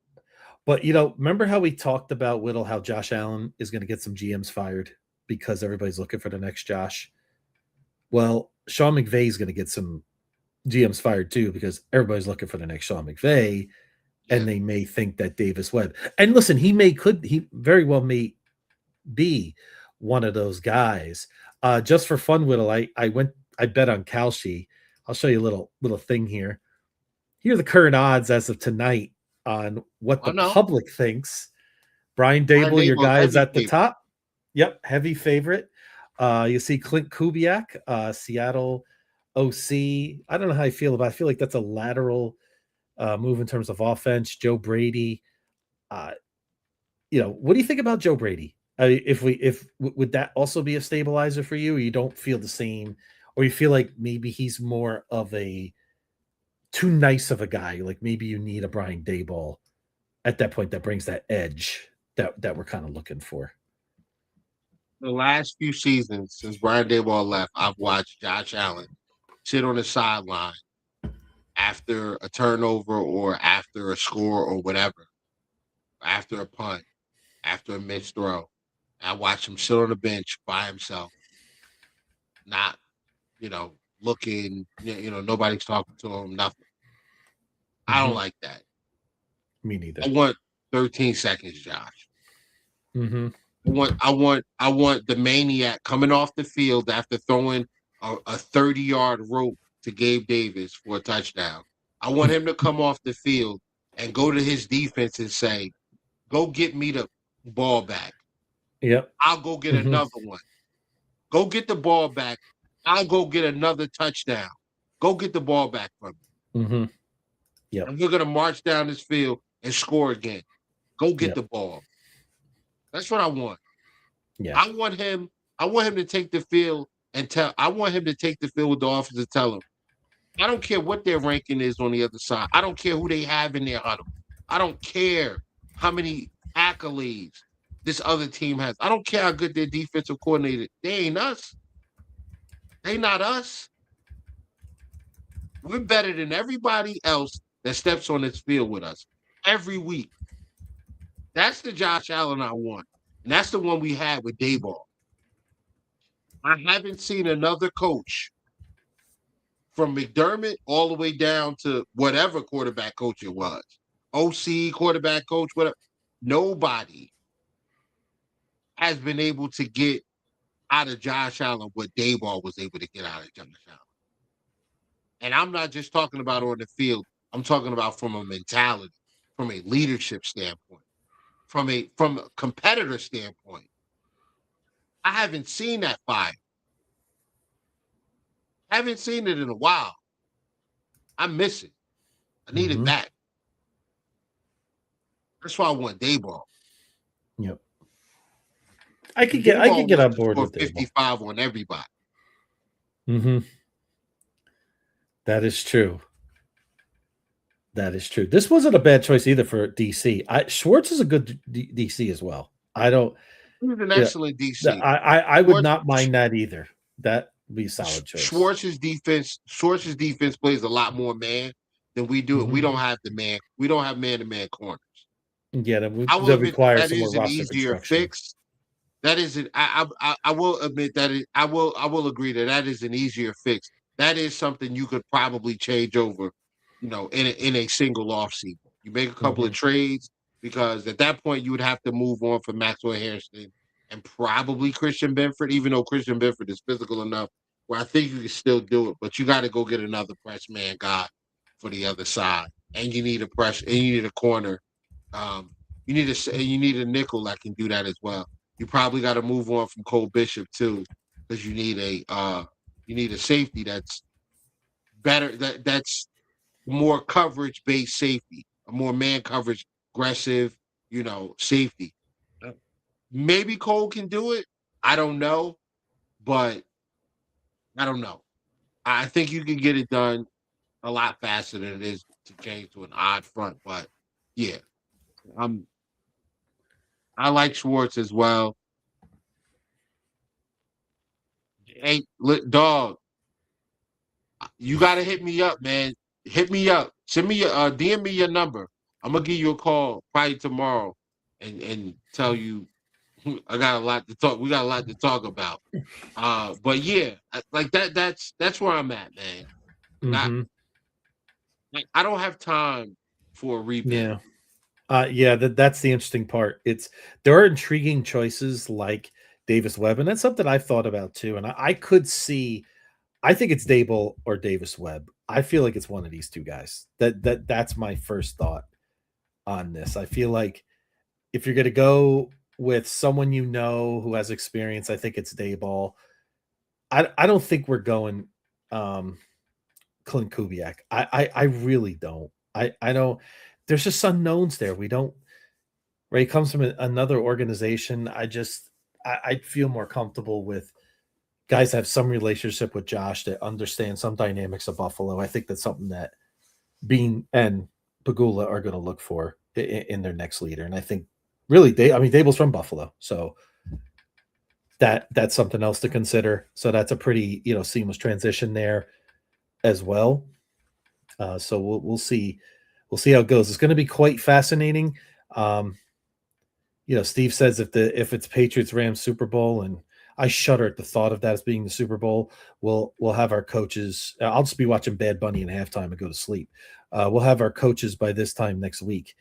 but remember how we talked about Whittle, how Josh Allen is going to get some GMs fired because everybody's looking for the next Josh. Well, Sean McVay is going to get some GMs fired too because everybody's looking for the next Sean McVay. Yeah. And they may think that Davis Webb. And listen, he very well may be one of those guys. Just for fun, Whittle, I bet on Kalshi. I'll show you a little thing here. Here are the current odds as of tonight on what I the know. public thinks. Brian Brian Dable, your Daboll's guy, is heavy at the favorite. top. Yep, heavy favorite. You see Clint Kubiak, Seattle OC. I don't know how I feel about it. I feel like that's a lateral move in terms of offense. Joe Brady. What do you think about Joe Brady? Would that also be a stabilizer for you, or you don't feel the same, or you feel like maybe he's more of a too nice of a guy? Like maybe you need a Brian Daboll at that point that brings that edge that we're kind of looking for. The last few seasons since Brian Daboll left, I've watched Josh Allen sit on the sideline after a turnover or after a score or whatever, after a punt, after a missed throw. I watched him sit on the bench by himself, not, looking, nobody's talking to him, nothing. I don't like that. Me neither. I want 13 seconds, Josh. Mm-hmm. I want the maniac coming off the field after throwing a 30-yard rope to Gabe Davis for a touchdown. I want him to come off the field and go to his defense and say, "Go get me the ball back. Yep. I'll go get another one. Go get the ball back. I'll go get another touchdown. Go get the ball back from me. Mm-hmm. Yep. And we're gonna march down this field and score again. Go get the ball." That's what I want. Yeah. I want him to take the field and I want him to take the field with the officer and tell him, I don't care what their ranking is on the other side. I don't care who they have in their huddle. I don't care how many accolades this other team has. I don't care how good their defensive coordinator. They ain't us. They not us. We're better than everybody else that steps on this field with us every week. That's the Josh Allen I want. And that's the one we had with Daboll. I haven't seen another coach from McDermott all the way down to whatever quarterback coach it was. OC, quarterback coach, whatever. Nobody has been able to get out of Josh Allen what Daboll was able to get out of Josh Allen. And I'm not just talking about on the field. I'm talking about from a mentality, from a leadership standpoint, from a competitor standpoint. I haven't seen that fire. I haven't seen it in a while. I miss it. I need it back. That's why I want Dayball. Yep. I could get on board with 55 on everybody. Mm-hmm. That is true. That is true. This wasn't a bad choice either for DC. Schwartz is a good DC as well. He's an excellent DC. I would not mind that either. That would be a solid choice. Schwartz's defense plays a lot more man than we do. We don't have the man. We don't have man-to-man corners. Yeah, that requires some more roster easier fix. That is an. I will admit that I will agree that is an easier fix. That is something you could probably change over, in a single offseason. You make a couple of trades because at that point you would have to move on from Maxwell Harrison and probably Christian Benford, even though Christian Benford is physical enough where I think you can still do it, but you got to go get another press man guy for the other side, and you need a corner. You need a nickel that can do that as well. You probably got to move on from Cole Bishop too, because you need a safety that's better. That's more coverage based safety, a more man coverage, aggressive, safety. Maybe Cole can do it. I don't know, but I don't know. I think you can get it done a lot faster than it is to change to an odd front. But yeah, I like Schwartz as well. Hey, dog, you gotta hit me up, man. Hit me up. Send me DM me your number. I'm gonna give you a call probably tomorrow and tell you I got a lot to talk. We got a lot to talk about. But yeah, like that. That's where I'm at, man. I don't have time for a rebuild. Yeah. That's the interesting part. There are intriguing choices like Davis Webb, and that's something I've thought about too. And I could see. I think it's Dable or Davis Webb. I feel like it's one of these two guys. That's my first thought on this. I feel like if you're going to go with someone who has experience, I think it's Dayball. I don't think we're going Clint Kubiak. I really don't. I don't. There's just unknowns there. We don't. Right, he comes from another organization. I feel more comfortable with guys that have some relationship with Josh that understand some dynamics of Buffalo. I think that's something that Bean and Pegula are going to look for in their next leader. And I think really, Dable's from Buffalo, so that's something else to consider. So that's a pretty seamless transition there as well. So we'll see how it goes. It's going to be quite fascinating. Steve says if it's Patriots Rams Super Bowl, and I shudder at the thought of that as being the Super Bowl. We'll have our coaches. I'll just be watching Bad Bunny in halftime and go to sleep. We'll have our coaches by this time next week.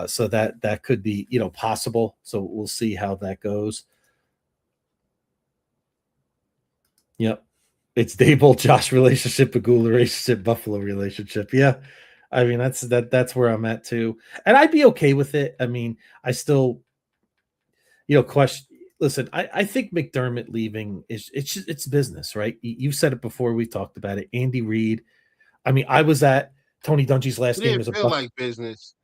So that could be, possible. So we'll see how that goes. Yep. It's Dable, Josh relationship, Pegula relationship, Buffalo relationship. Yeah. I mean, that's where I'm at too. And I'd be okay with it. I mean, I still, question. Listen, I think McDermott leaving it's business, right? You said it before. We talked about it. Andy Reid. I mean, I was at Tony Dungy's last game as a feel like business.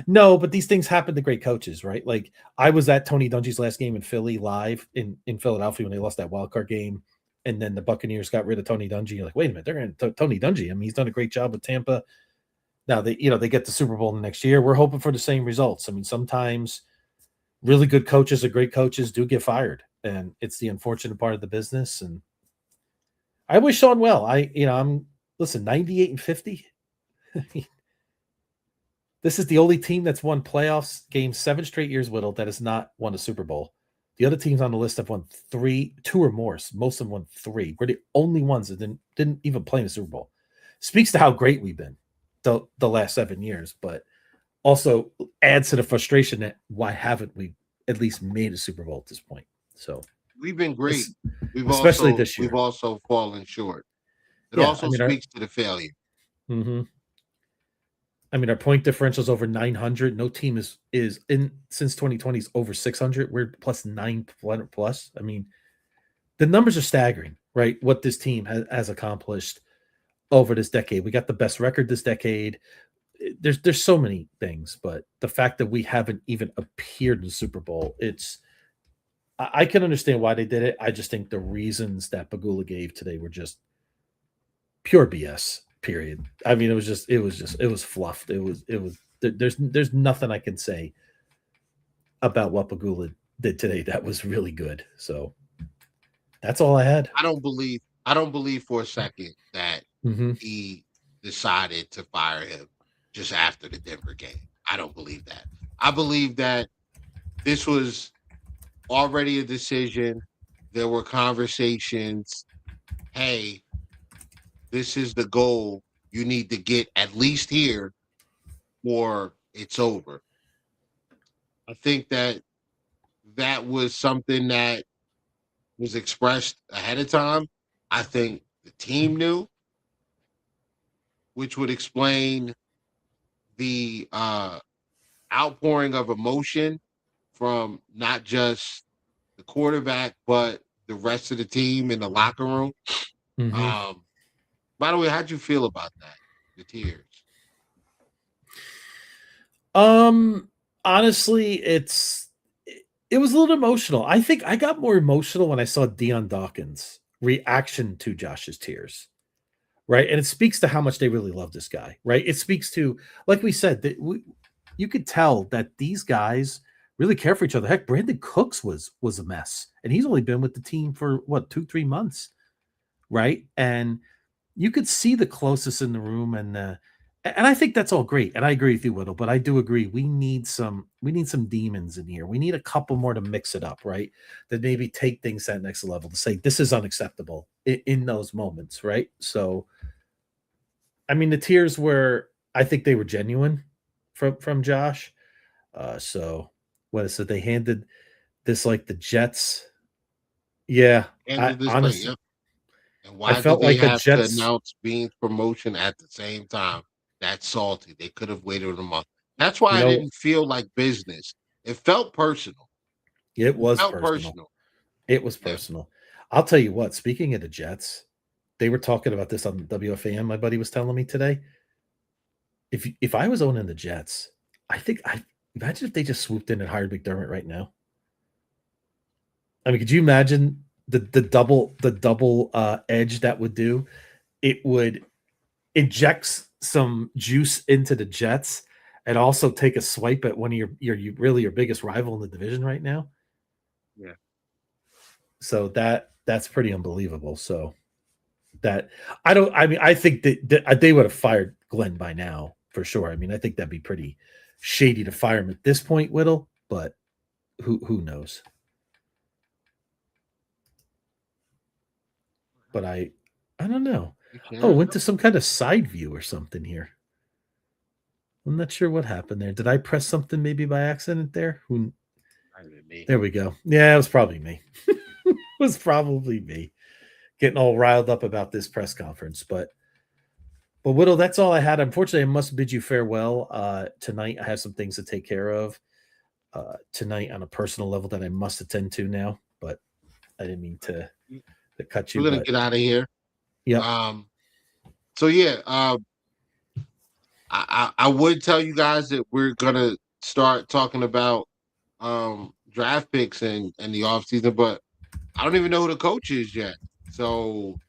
No, but these things happen to great coaches, right? Like I was at Tony Dungy's last game in Philly live in Philadelphia when they lost that wild card game, and then the Buccaneers got rid of Tony Dungy. You're like, wait a minute, they're going to Tony Dungy. I mean, he's done a great job with Tampa. Now they get the Super Bowl next year. We're hoping for the same results. I mean, sometimes really good coaches or great coaches do get fired, and it's the unfortunate part of the business. And I wish Sean well. I'm 98-50. This is the only team that's won playoffs games 7 straight years, Whittle, that has not won a Super Bowl. The other teams on the list have won 2 or more. Most of them won 3. We're the only ones that didn't even play in the Super Bowl. Speaks to how great we've been the last 7 years, but also adds to the frustration that why haven't we at least made a Super Bowl at this point? So we've been great. Especially this year. We've also fallen short. It also speaks to the failure. Mm-hmm. I mean, our point differential is over 900. No team is in since 2020 is over 600. We're plus 9 plus. I mean, the numbers are staggering, right? What this team has accomplished over this decade. We got the best record this decade. There's so many things, but the fact that we haven't even appeared in the Super Bowl, I can understand why they did it. I just think the reasons that Pegula gave today were just pure BS. Period. I mean, it was fluffed. There's nothing I can say about what Pegula did today that was really good. So that's all I had. I don't believe for a second that he decided to fire him just after the Denver game. I don't believe that. I believe that this was already a decision. There were conversations. Hey, this is the goal. You need to get at least here or it's over. I think that was something that was expressed ahead of time. I think the team knew, which would explain the outpouring of emotion from not just the quarterback, but the rest of the team in the locker room. By the way, how'd you feel about that? The tears. Honestly, it was a little emotional. I think I got more emotional when I saw Deion Dawkins' reaction to Josh's tears. Right. And it speaks to how much they really love this guy. Right. It speaks to, like we said, that you could tell that these guys really care for each other. Heck, Brandon Cooks was a mess. And he's only been with the team for 2-3 months. Right. And you could see the closest in the room. And I think that's all great. And I agree with you, Whittle, but I do agree. We need some demons in here. We need a couple more to mix it up, right? That maybe take things to that next level to say this is unacceptable in those moments, right? So, I mean, the tears were, I think they were genuine from Josh. So what is it? They handed this like the Jets. Yeah. Honestly, yep. And why did they have to announce Bean's promotion at the same time? That's salty. They could have waited a month. That's why I didn't feel like business. It felt personal. It was personal. It was personal. Yeah. I'll tell you what, speaking of the Jets, they were talking about this on WFAN. My buddy was telling me today. If I was owning the Jets, imagine if they just swooped in and hired McDermott right now. I mean, could you imagine the double edge that would do? It would inject some juice into the Jets and also take a swipe at one of your biggest rival in the division right now. Yeah. So that's pretty unbelievable. So I think that they would have fired Glenn by now for sure. I mean, I think that'd be pretty shady to fire him at this point, Whittle, but who knows? But I don't know. Went to some kind of side view or something here. I'm not sure what happened there. Did I press something maybe by accident there? There we go. Yeah, it was probably me. It was probably me getting all riled up about this press conference. But Whittle, that's all I had. Unfortunately, I must bid you farewell. Tonight, I have some things to take care of tonight on a personal level that I must attend to now. But I didn't mean to cut you. We're gonna get out of here. Yeah. So yeah, I would tell you guys that we're gonna start talking about draft picks and the offseason, but I don't even know who the coach is yet. So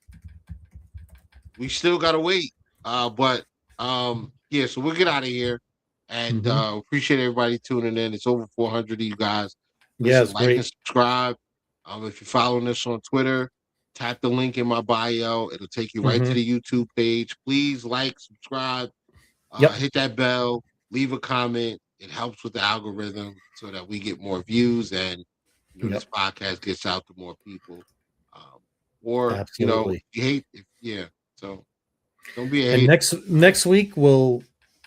we still gotta wait. But yeah, so we'll get out of here. And appreciate everybody tuning in. It's over 400 of you guys. Listen, like and subscribe. If you're following us on Twitter, tap the link in my bio. It'll take you right to the YouTube page. Please like, subscribe, hit that bell, leave a comment. It helps with the algorithm so that we get more views and this podcast gets out to more people. Or absolutely. You hate, so don't be a hater. And next week we'll,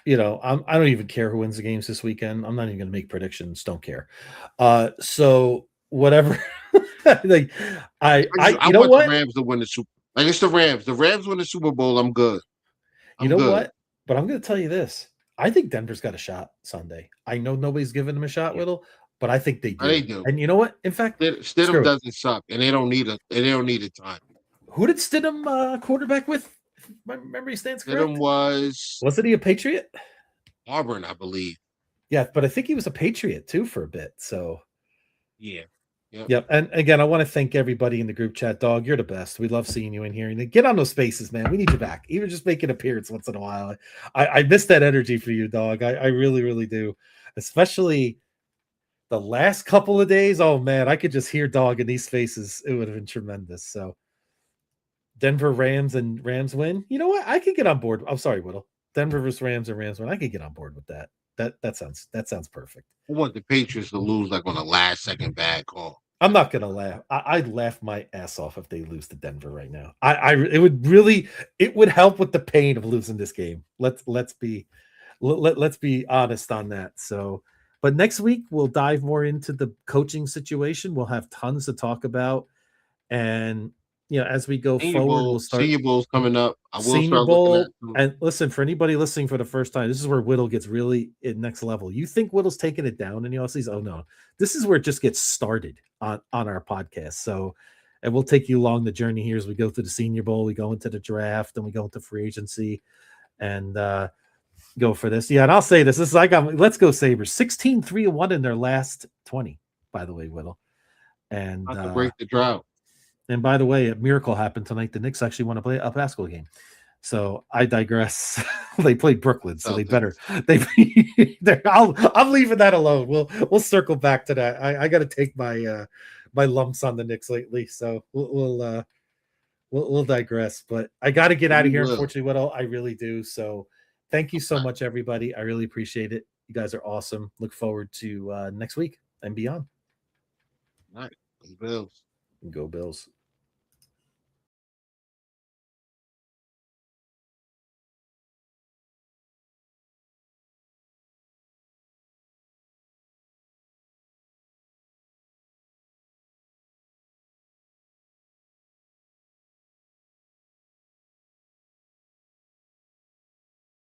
I don't even care who wins the games this weekend. I'm not even going to make predictions. Don't care. So whatever. Like I want the Rams to win the Super. Like it's the Rams. The Rams win the Super Bowl. I'm good. What? But I'm going to tell you this. I think Denver's got a shot Sunday. I know nobody's giving them a shot, Whittle, but I think they do. They do. And you know what? In fact, Stidham doesn't suck, and they don't need a time. Who did Stidham quarterback with? If my memory stands correct. Stidham wasn't he a Patriot? Auburn, I believe. Yeah, but I think he was a Patriot too for a bit. So yeah. Yep. And again, I want to thank everybody in the group chat, Dog. You're the best. We love seeing you in here. And get on those spaces, man. We need you back. Even just make an appearance once in a while. I miss that energy for you, Dog. I really, really do. Especially the last couple of days. Oh, man, I could just hear Dog in these spaces. It would have been tremendous. So Denver Rams and Rams win. You know what? I could get on board. I'm sorry, Whittle. Denver versus Rams and Rams win. I could get on board with that. That sounds perfect. I want the Patriots to lose like on a last second bad call. I'm not gonna laugh. I'd laugh my ass off if they lose to Denver right now. It would help with the pain of losing this game. Let's be honest on that. So, but next week we'll dive more into the coaching situation. We'll have tons to talk about, and as we go forward, we'll start. Senior Bowl's coming up. I will Senior Bowl, and listen, for anybody listening for the first time, this is where Whittle gets really at next level. You think Whittle's taking it down in the offseason? Oh no, this is where it just gets started on our podcast. So, and we'll take you along the journey here as we go through the Senior Bowl, we go into the draft, and we go into free agency, and go for this. Yeah, and I'll say this: let's go Sabres, 16-3-1 in their last 20. By the way, Whittle, and not to break the drought. And by the way, a miracle happened tonight. The Knicks actually want to play a basketball game. So I digress. They played Brooklyn, so they better. I'm leaving that alone. We'll circle back to that. I got to take my my lumps on the Knicks lately, so we'll digress. But I got to get out of here. Unfortunately, Whittle, I really do. So thank you so much, everybody. I really appreciate it. You guys are awesome. Look forward to next week and beyond. All right, Bills. Go Bills.